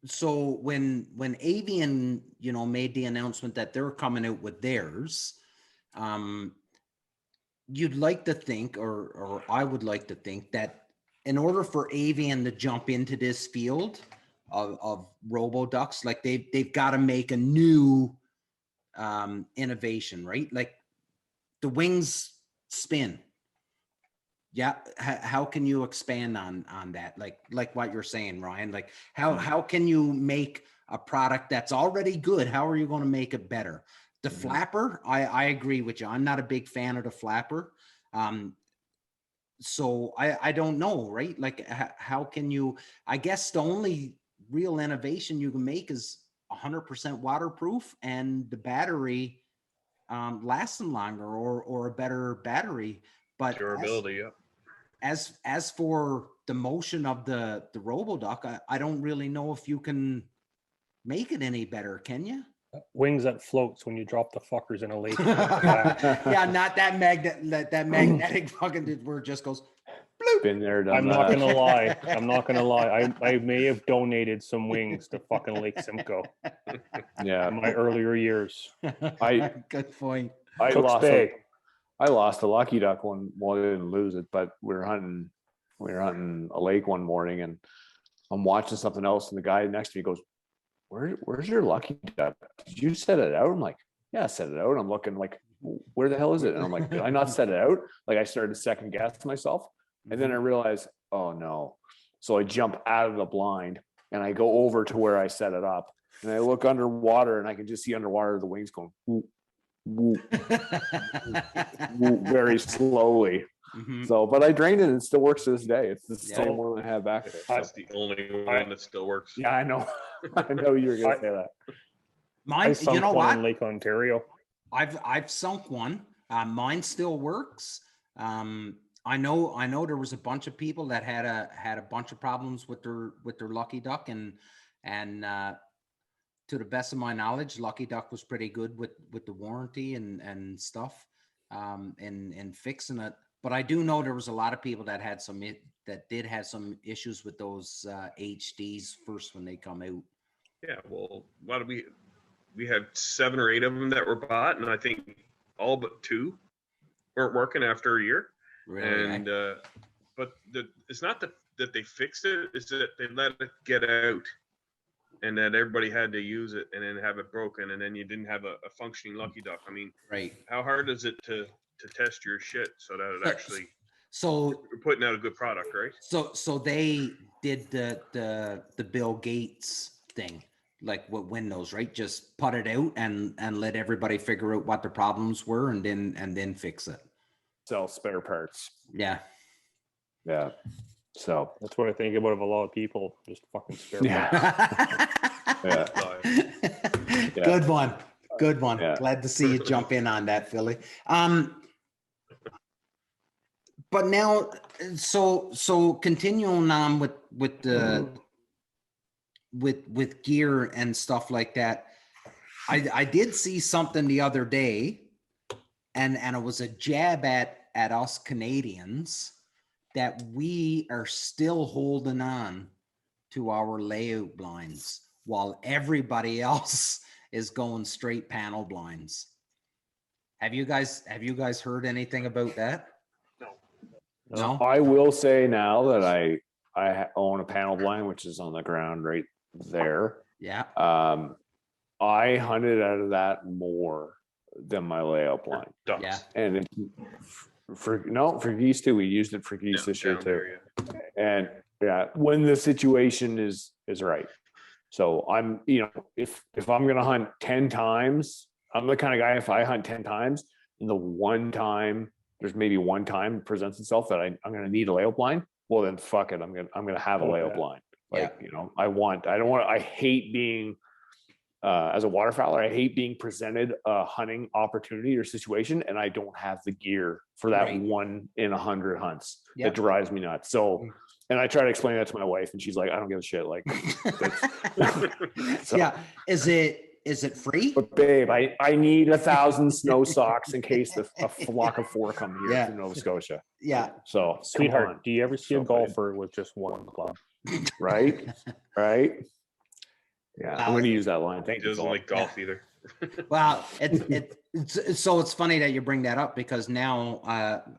so when Avian, made the announcement that they're coming out with theirs, you'd like to think, or I would like to think that in order for Avian to jump into this field of robo ducks, like they've got to make a new innovation, right? Like the wings spin. Yeah. How can you expand on that? Like what you're saying, Ryan, like how can you make a product that's already good? How are you going to make it better? The flapper, I agree with you. I'm not a big fan of the flapper. So I don't know, right? Like how can you, I guess the only real innovation you can make is 100% waterproof and the battery lasting longer or a better battery. But Durability, as for the motion of the RoboDuck, I don't really know if you can make it any better, can you? Wings that floats when you drop the fuckers in a lake. Yeah, not that magnetic fucking where it just goes bloop. Been there, done I'm that. not gonna lie. I may have donated some wings to fucking Lake Simcoe. Yeah, In my earlier years. Good point. I lost a lucky duck one. Well, I didn't lose it, but we were hunting a lake one morning, and I'm watching something else, and the guy next to me goes, "Where's your lucky duck? Did you set it out?" I'm like, "Yeah, I set it out." I'm looking like, "Where the hell is it?" And I'm like, "Did I not set it out?" Like I started to second guess myself, and then I realized, oh no. So I jump out of the blind and I go over to where I set it up, and I look underwater, and I can just see underwater the wings going whoop, whoop, whoop, very slowly. So, but I drained it and it still works to this day. It's the same one I have back there. That's the only one that still works. Yeah, I know. I know you were gonna say that. Mine, you know what? In Lake Ontario. I've sunk one. Mine still works. I know there was a bunch of people that had a bunch of problems with their Lucky Duck, and to the best of my knowledge, Lucky Duck was pretty good with the warranty and stuff, and fixing it. But I do know there was a lot of people that did have some issues with those HDs first when they come out. Yeah, well, we had 7 or 8 of them that were bought, and I think all but 2 weren't working after a year. Really? And but it's not that they fixed it; it's that they let it get out, and that everybody had to use it, and then have it broken, and then you didn't have a functioning Lucky Duck. I mean, Right. How hard is it to test your shit so that it actually you're putting out a good product, right? So they did the Bill Gates thing, like with Windows, right? Just put it out and let everybody figure out what the problems were and then fix it. Sell spare parts. Yeah. Yeah. So that's what I think about of a lot of people. Just fucking spare parts. Yeah. Good one. Good one. Yeah. Glad to see you jump in on that, Philly. But now, so continuing on with the with gear and stuff like that, I did see something the other day, and it was a jab at us Canadians that we are still holding on to our layout blinds while everybody else is going straight panel blinds. Have you guys heard anything about that? No. I will say now that I own a panel blind, which is on the ground right there. Yeah. I hunted out of that more than my layout blind. Ducks. Yeah. And it, for geese too. We used it for geese Yeah, this year down too. there, yeah. And yeah, when the situation is right. So I'm, if I'm gonna hunt 10 times, I'm the kind of guy, if I hunt 10 times and the one time there's maybe one time presents itself that I'm gonna need a layout blind, well then fuck it. I'm gonna have a layout blind. Like, I hate being as a waterfowler, I hate being presented a hunting opportunity or situation and I don't have the gear for that Right. 1 in 100 hunts. Yep. It drives me nuts. So, and I try to explain that to my wife and she's like, I don't give a shit. Like, so, Yeah. Is it free? but babe, I need 1,000 snow socks in case a flock of 4 come here Yeah. from Nova Scotia. Yeah. So, Sweetheart, come on. do you ever see a So, golfer with just one club? Right? Right? Yeah, I'm going to use that line. Thank He you. doesn't like golf either. Well, so it's funny that you bring that up because now I'm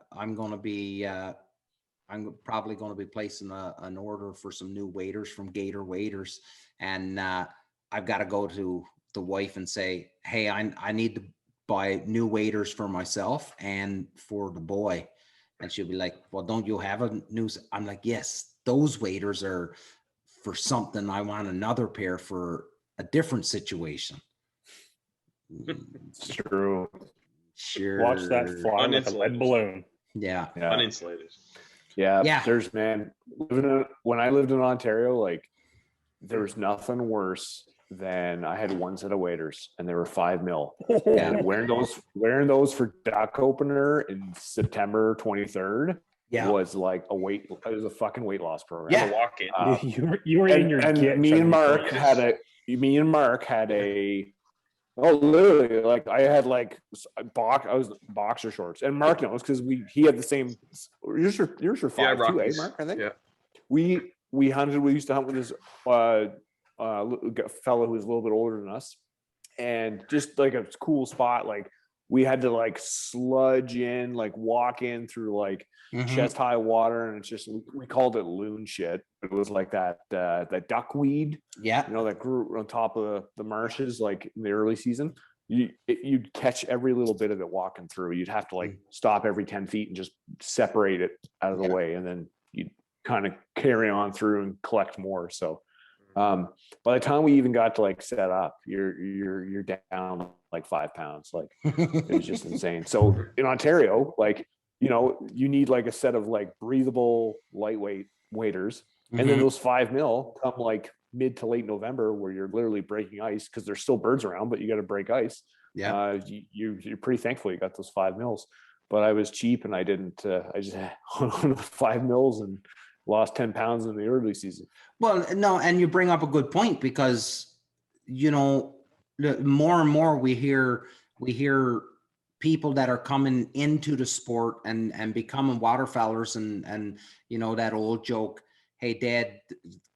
probably going to be placing an order for some new waders from Gator Waders, and I've got to go to the wife and say, hey, I need to buy new waders for myself and for the boy, and she'll be like, well, don't you have a new? I'm like, yes, those waders are for something. I want another pair for a different situation. It's true. Sure. Watch that fly like a lead balloon. Yeah. Yeah. Uninsulated. Yeah. There's, man, when I lived in Ontario, like there was nothing worse than I had one set of waders and they were 5 mil. And wearing those for duck opener in September 23rd was like it was a fucking weight loss program. Yeah. The walk-in. You were in your get. Me and Mark had a literally, like I had like I was boxer shorts, and Mark knows because he had the same. Yours are 5 too, eh, Mark? I think. Yeah. We hunted. We used to hunt with this fellow who was a little bit older than us, and just like a cool spot. Like we had to like sludge in, like walk in through like chest high water, and it's just we called it loon shit. It was like that duckweed, that grew on top of the marshes, like in the early season. You'd catch every little bit of it walking through. You'd have to like stop every 10 feet and just separate it out of the way, and then you'd kind of carry on through and collect more. So by the time we even got to like set up, you're down like 5 pounds. Like it was just insane. So in Ontario, like you need like a set of like breathable lightweight waders, and then those 5 mil come like mid to late November where you're literally breaking ice because there's still birds around, but you got to break ice. You're pretty thankful you got those 5 mils. But I was cheap and I didn't. I just had 5 mils and lost 10 pounds in the early season. Well, no, and you bring up a good point because more and more we hear people that are coming into the sport and becoming waterfowlers and that old joke, hey Dad,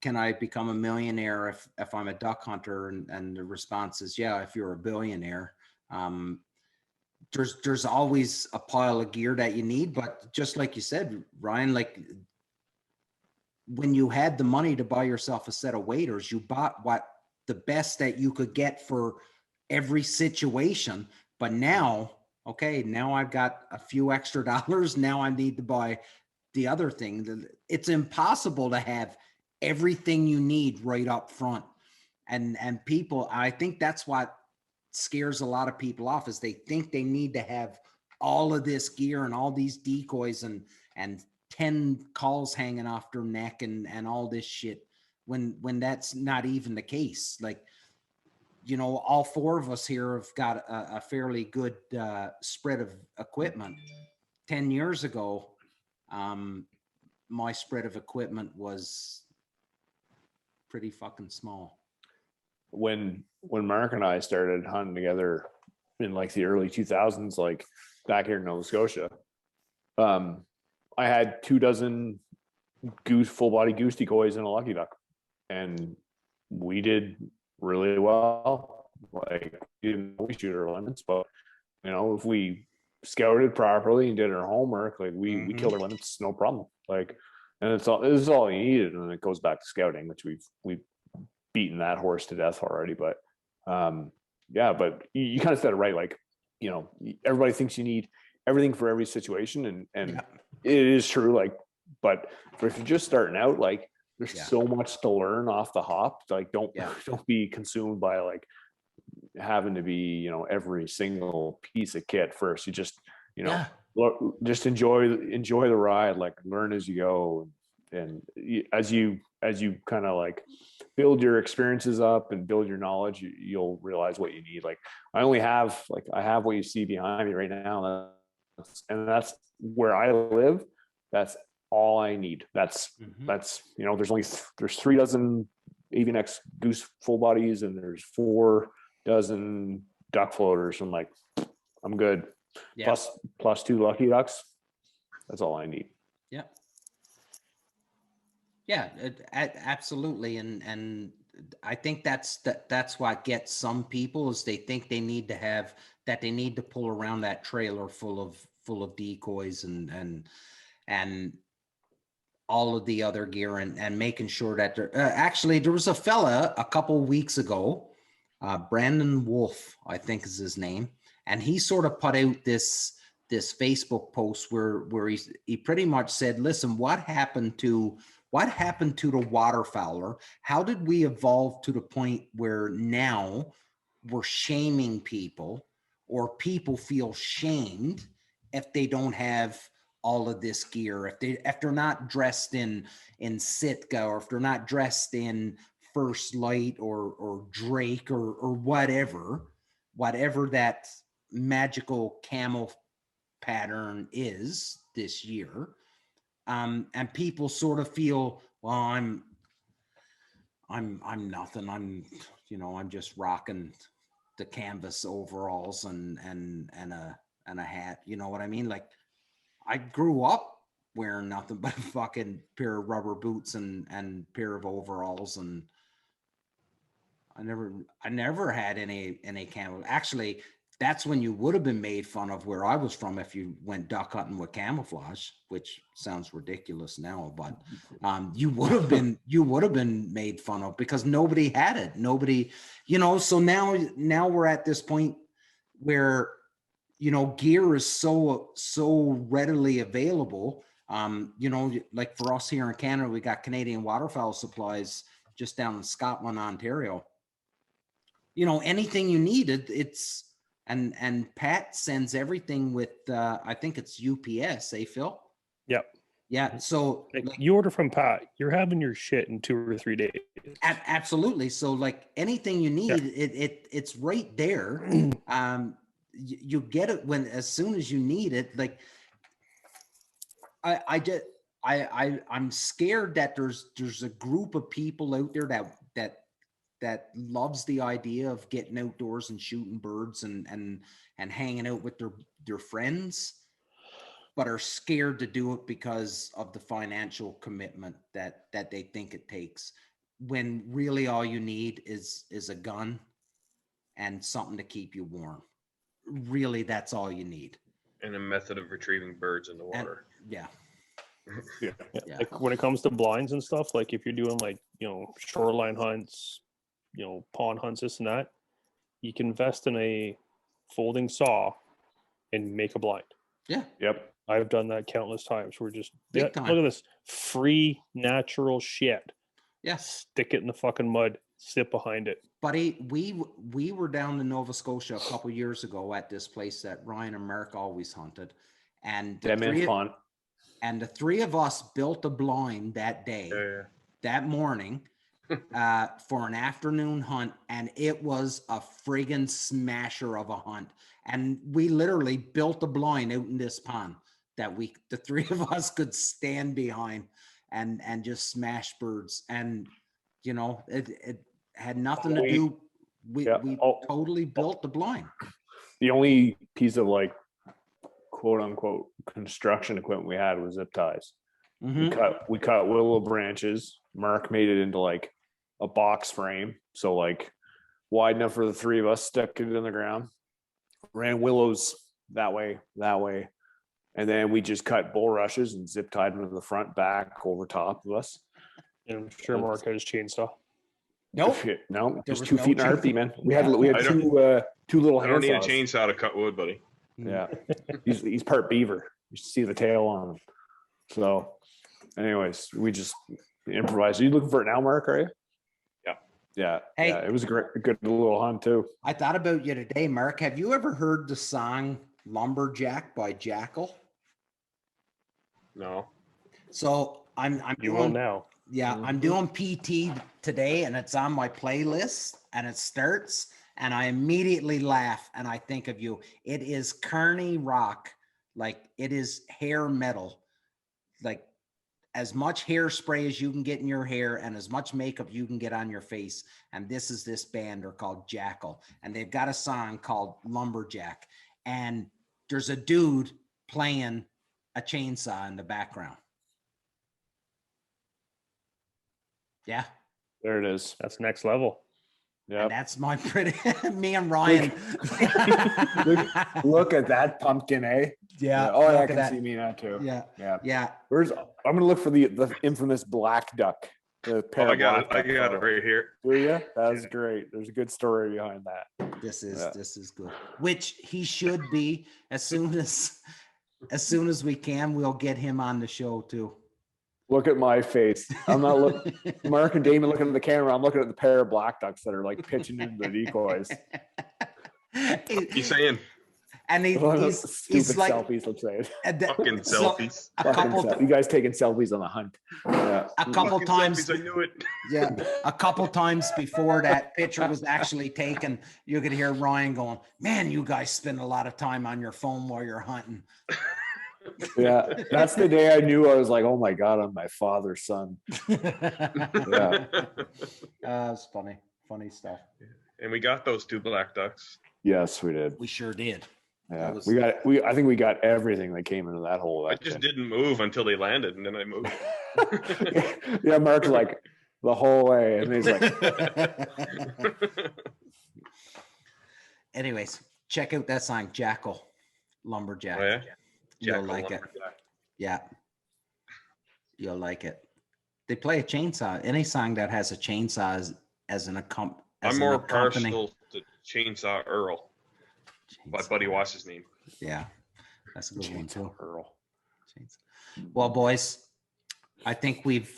can I become a millionaire if I'm a duck hunter? And the response is, yeah, if you're a billionaire. There's always a pile of gear that you need, but just like you said, Ryan, like when you had the money to buy yourself a set of waders, you bought the best that you could get for every situation. But now I've got a few extra dollars. Now I need to buy the other thing. It's impossible to have everything you need right up front. And people, I think that's what scares a lot of people off is they think they need to have all of this gear and all these decoys and 10 calls hanging off their neck and all this shit when that's not even the case. Like, all 4 of us here have got a fairly good spread of equipment. 10 years ago, my spread of equipment was pretty fucking small. When Mark and I started hunting together in like the early 2000s, like back here in Nova Scotia, I had 24 full body goose decoys and a lucky duck, and we did really well. Like we didn't always shoot our limits, but if we scouted properly and did our homework, like we killed our limits, no problem. Like, and this is all you needed, and it goes back to scouting, which we've beaten that horse to death already. But yeah, but you kind of said it right. Like, everybody thinks you need everything for every situation, and it is true. Like, but if you're just starting out, like, there's so much to learn off the hop. Like, don't be consumed by like having to be, every single piece of kit first. You just, just enjoy the ride, like learn as you go. And as you kind of like build your experiences up and build your knowledge, you'll realize what you need. Like I have what you see behind me right now. That's where I live. That's all I need. That's there's 3 dozen AVNX goose full bodies and there's 4 dozen duck floaters. I'm like, I'm good. Plus 2 lucky ducks. That's all I need. Yeah. Yeah, absolutely. And I think that's what gets some people is they think they need to pull around that trailer full of decoys and all of the other gear and making sure that actually there was a fella a couple weeks ago, Brandon Wolf, I think is his name. And he sort of put out this Facebook post where he pretty much said, listen, what happened to the waterfowler? How did we evolve to the point where now we're shaming people, or people feel shamed if they don't have all of this gear, if they're not dressed in Sitka, or if they're not dressed in First Light or Drake or whatever that magical camel pattern is this year. And people sort of feel, well, I'm nothing. I'm just rocking the canvas overalls and a hat. You know what I mean? Like, I grew up wearing nothing but a fucking pair of rubber boots and pair of overalls, and I never had any camo. Actually, that's when you would have been made fun of where I was from if you went duck hunting with camouflage, which sounds ridiculous now, but you would have been made fun of because nobody had it. Nobody, so now we're at this point where gear is so readily available. Like for us here in Canada, we got Canadian Waterfowl Supplies just down in Scotland, Ontario. Anything you need, it's and Pat sends everything with I think it's UPS, Phil? Yep. Yeah. So you order from Pat, you're having your shit in 2 or 3 days. Absolutely. So like anything you need, it's right there. You get it as soon as you need it. Like I'm scared that there's a group of people out there that loves the idea of getting outdoors and shooting birds and hanging out with their friends, but are scared to do it because of the financial commitment that they think it takes, when really all you need is a gun and something to keep you warm. Really, that's all you need. And a method of retrieving birds in the water. Yeah. Like when it comes to blinds and stuff, like if you're doing like, shoreline hunts, pond hunts, this and that, you can invest in a folding saw and make a blind. Yeah. Yep. I've done that countless times. We're just Big time. Look at this free natural shit. Yes. Stick it in the fucking mud, sit behind it. Buddy, we were down in Nova Scotia a couple years ago at this place that Ryan and Mark always hunted, and fun. And the 3 of us built a blind that day, that morning, for an afternoon hunt, and it was a friggin' smasher of a hunt. And we literally built a blind out in this pond that the 3 of us could stand behind and just smash birds. And it had nothing to do. We totally built the blind. The only piece of like quote unquote construction equipment we had was zip ties. We cut willow branches. Mark made it into like a box frame. So like wide enough for the three of us, stuck it in the ground, ran willows that way, and then we just cut bulrushes and zip tied them to the front, back, over top of us. And I'm sure Mark had his chainsaw. Nope. No, There just was 2 no feet in a chainsaw. heartbeat, man. We Yeah. had I don't- two little I don't need a handsaws. chainsaw to cut wood, buddy. Yeah, he's part beaver. You should see the tail on him. So, anyways, we just improvised. Are you looking for it now, Mark? Are you? Yeah. Yeah. Hey. Yeah. It was a good little hunt too. I thought about you today, Mark. Have you ever heard the song Lumberjack by Jackal? No. So I'm You will now. Yeah, I'm doing PT today and it's on my playlist and it starts and I immediately laugh and I think of you. It is carny rock, like it is hair metal, like as much hairspray as you can get in your hair and as much makeup you can get on your face. And this band are called Jackal and they've got a song called Lumberjack and there's a dude playing a chainsaw in the background. Yeah. There it is. That's next level. Yeah. And that's my pretty me and Ryan. Look at that pumpkin, eh? Yeah. Oh, yeah, I look at can that. see me now too. Yeah. Yeah. Yeah. I'm gonna look for the infamous black duck. The pair Oh, I of got it. black I got it duck. right here. Do you? That was great. There's a good story behind that. This is Yeah. good. Which he should be as soon as we can, we'll get him on the show too. Look at my face. I'm not looking. Mark and Damon looking at the camera. I'm looking at the pair of black ducks that are like pitching into the decoys. He's saying And he's Stupid like selfies, let's say it. fucking so selfies. a couple You guys taking selfies on the hunt. Yeah. a couple Fucking times selfies, I knew it. yeah, a couple times before that picture was actually taken, you could hear Ryan going, "Man, you guys spend a lot of time on your phone while you're hunting." Yeah. That's the day I knew I was like, oh my God, I'm my father's son. Yeah. It's funny stuff. And we got those 2 black ducks. Yes, we did. We sure did. Yeah. was- I think we got everything that came into that hole. I just didn't move until they landed, and then I moved. Yeah, Mark's like the whole way. And he's like, Anyways, check out that song, Jackal, Lumberjack. Oh, yeah? You'll Jackal like it. Lumberjack. Yeah. You'll like it. They play a chainsaw. Any song that has a chainsaw as an accompaniment. I'm more partial to Chainsaw Earl. My buddy, what's his name? Yeah. That's a good one too. Earl. Well, boys, I think we've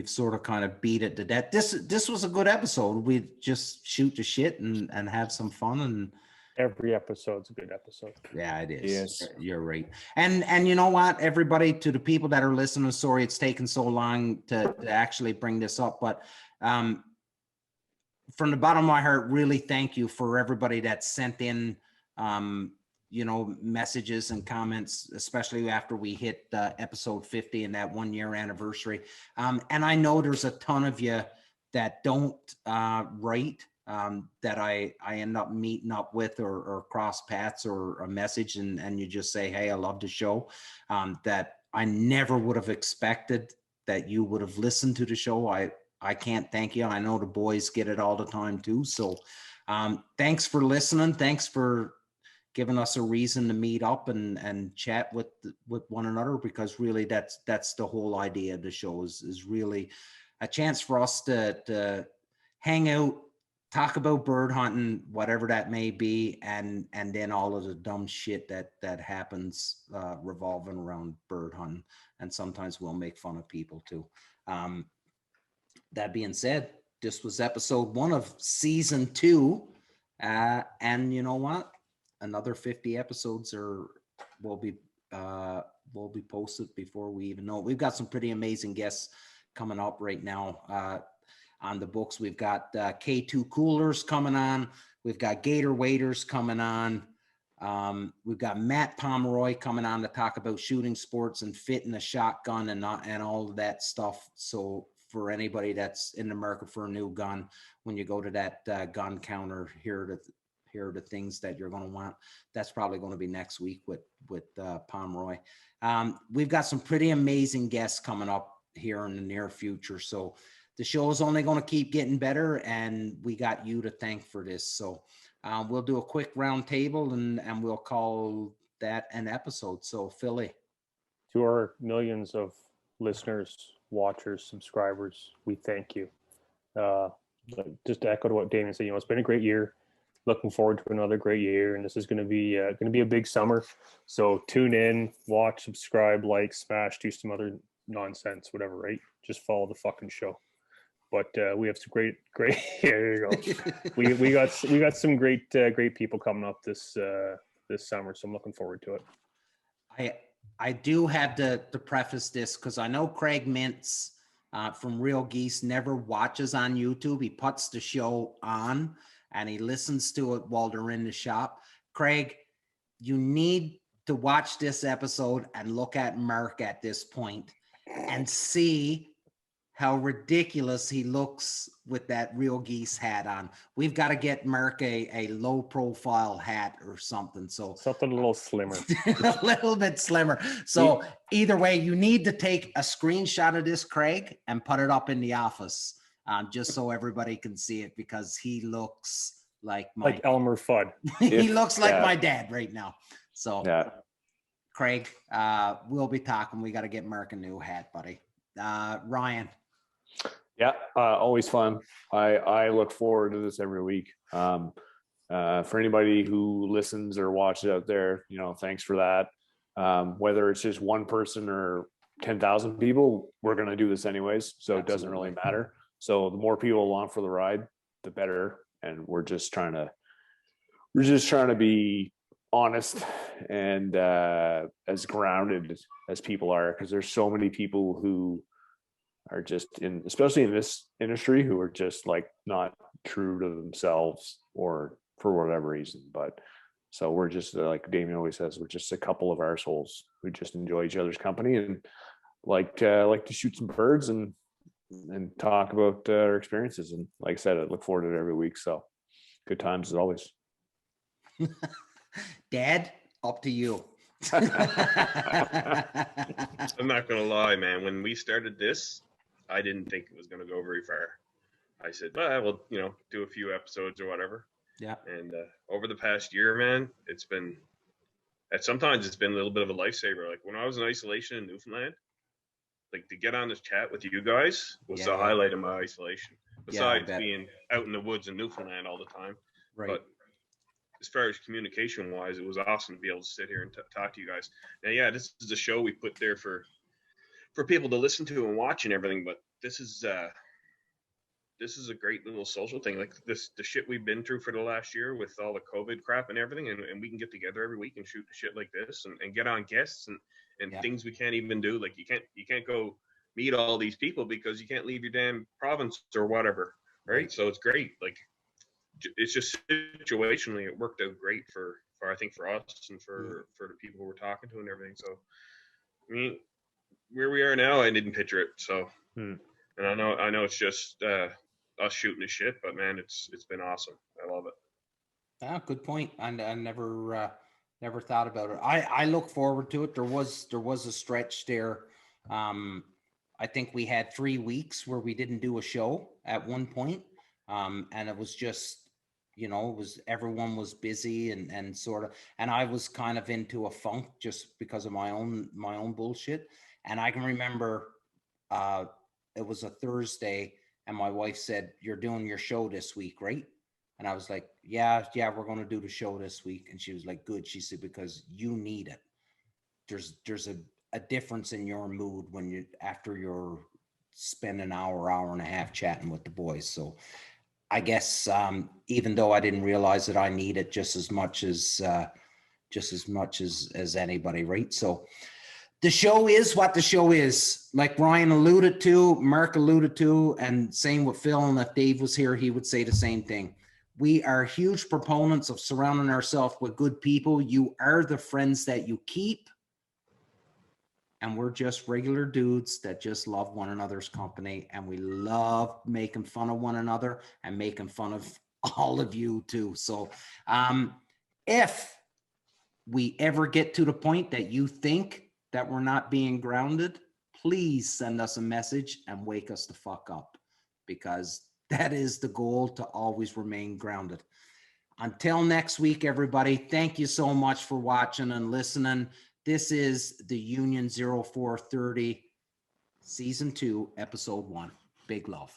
sort of kind of beat it to death. This was a good episode. We just shoot the shit and have some fun and Every episode's a good episode. yeah, it is. Yes. You're right. And you know what, everybody, to the people that are listening, sorry it's taken so long to actually bring this up, but from the bottom of my heart, really thank you for everybody that sent in messages and comments, especially after we hit episode 50 and that 1 year anniversary. And I know there's a ton of you that don't write, that I end up meeting up with or cross paths or a message and you just say, hey, I love the show, that I never would have expected that you would have listened to the show. I can't thank you. I know the boys get it all the time too. So thanks for listening. Thanks for giving us a reason to meet up and chat with one another, because really that's the whole idea of the show is really a chance for us to hang out, talk about bird hunting, whatever that may be, and then all of the dumb shit that happens revolving around bird hunting. And sometimes we'll make fun of people too. That being said, this was episode 1 of season 2. And you know what? Another 50 episodes will be posted before we even know it. We've got some pretty amazing guests coming up right now on the books. We've got K2 Coolers coming on. We've got Gator Waders coming on. We've got Matt Pomeroy coming on to talk about shooting sports and fitting a shotgun and all of that stuff. So for anybody that's in the market for a new gun, when you go to that gun counter, here are the things that you're going to want. That's probably going to be next week with Pomeroy. We've got some pretty amazing guests coming up here in the near future. So the show is only going to keep getting better, and we got you to thank for this. So we'll do a quick round table and we'll call that an episode. So Philly. To our millions of listeners, watchers, subscribers, we thank you. Just to echo what Damien said, it's been a great year. Looking forward to another great year, and this is going to be a big summer. So tune in, watch, subscribe, like, smash, do some other nonsense, whatever. Right? Just follow the fucking show. But we have some great. Here you go. we got some great people coming up this summer, so I'm looking forward to it. I do have to preface this because I know Craig Mintz from Real Geese never watches on YouTube. He puts the show on and he listens to it while they're in the shop. Craig, you need to watch this episode and look at Mark at this point and see how ridiculous he looks with that Real Geese hat on. We've got to get Mark a low profile hat or something. So something a little slimmer. A little bit slimmer. So either way, you need to take a screenshot of this, Craig, and put it up in the office. Just so everybody can see it, because he looks like Elmer Fudd. He looks like my dad right now. So Craig, we'll be talking. We got to get Mark a new hat, buddy. Ryan. Yeah, always fun. I look forward to this every week. For anybody who listens or watches out there, thanks for that. Whether it's just one person or 10,000 people, we're going to do this anyways. So It doesn't really matter. So the more people along for the ride, the better. And we're just trying to be honest and as grounded as people are, because there's so many people who are just especially in this industry, who are just like not true to themselves or for whatever reason. But so we're just like Damien always says, we're just a couple of arseholes who just enjoy each other's company and like to shoot some birds and talk about our experiences. And like I said, I look forward to it every week. So good times as always. Dad, up to you. I'm not gonna lie, man. When we started this, I didn't think it was gonna go very far. I said, well, we'll do a few episodes or whatever. Yeah. And over the past year, man, sometimes it's been a little bit of a lifesaver. Like when I was in isolation in Newfoundland, like to get on this chat with you guys was the highlight of my isolation. Besides being out in the woods in Newfoundland all the time. Right. But as far as communication wise, it was awesome to be able to sit here and talk to you guys. Now, this is a show we put there for people to listen to and watch and everything. But this is a great little social thing. Like the shit we've been through for the last year with all the COVID crap and everything. And we can get together every week and shoot shit like this and get on guests and things we can't even do. Like you can't go meet all these people because you can't leave your damn province or whatever. Right. So it's great. Like, it's just situationally it worked out great for I think for us and for the people we're talking to and everything. So I mean, where we are now, I didn't picture it. So and I know it's just us shooting the shit, but man, it's been awesome. I love it. Yeah, good point. And I never thought about it. I look forward to it. There was a stretch there. I think we had 3 weeks where we didn't do a show at one point. And it was just, everyone was busy and sort of, and I was kind of into a funk just because of my own bullshit. And I can remember it was a Thursday and my wife said, "You're doing your show this week, right?" And I was like, yeah, we're going to do the show this week. And she was like, good. She said, because you need it. There's a difference in your mood after you're spend an hour and a half chatting with the boys. So I guess even though I didn't realize that I need it just as much as anybody, right? So the show is what the show is. Like Ryan alluded to, Mark alluded to, and same with Phil. And if Dave was here, he would say the same thing. We are huge proponents of surrounding ourselves with good people. You are the friends that you keep. And we're just regular dudes that just love one another's company. And we love making fun of one another and making fun of all of you too. So if we ever get to the point that you think that we're not being grounded, please send us a message and wake us the fuck up. because that is the goal, to always remain grounded. Until next week, everybody, thank you so much for watching and listening. This is the Union 0430 Season 2, Episode 1. Big love.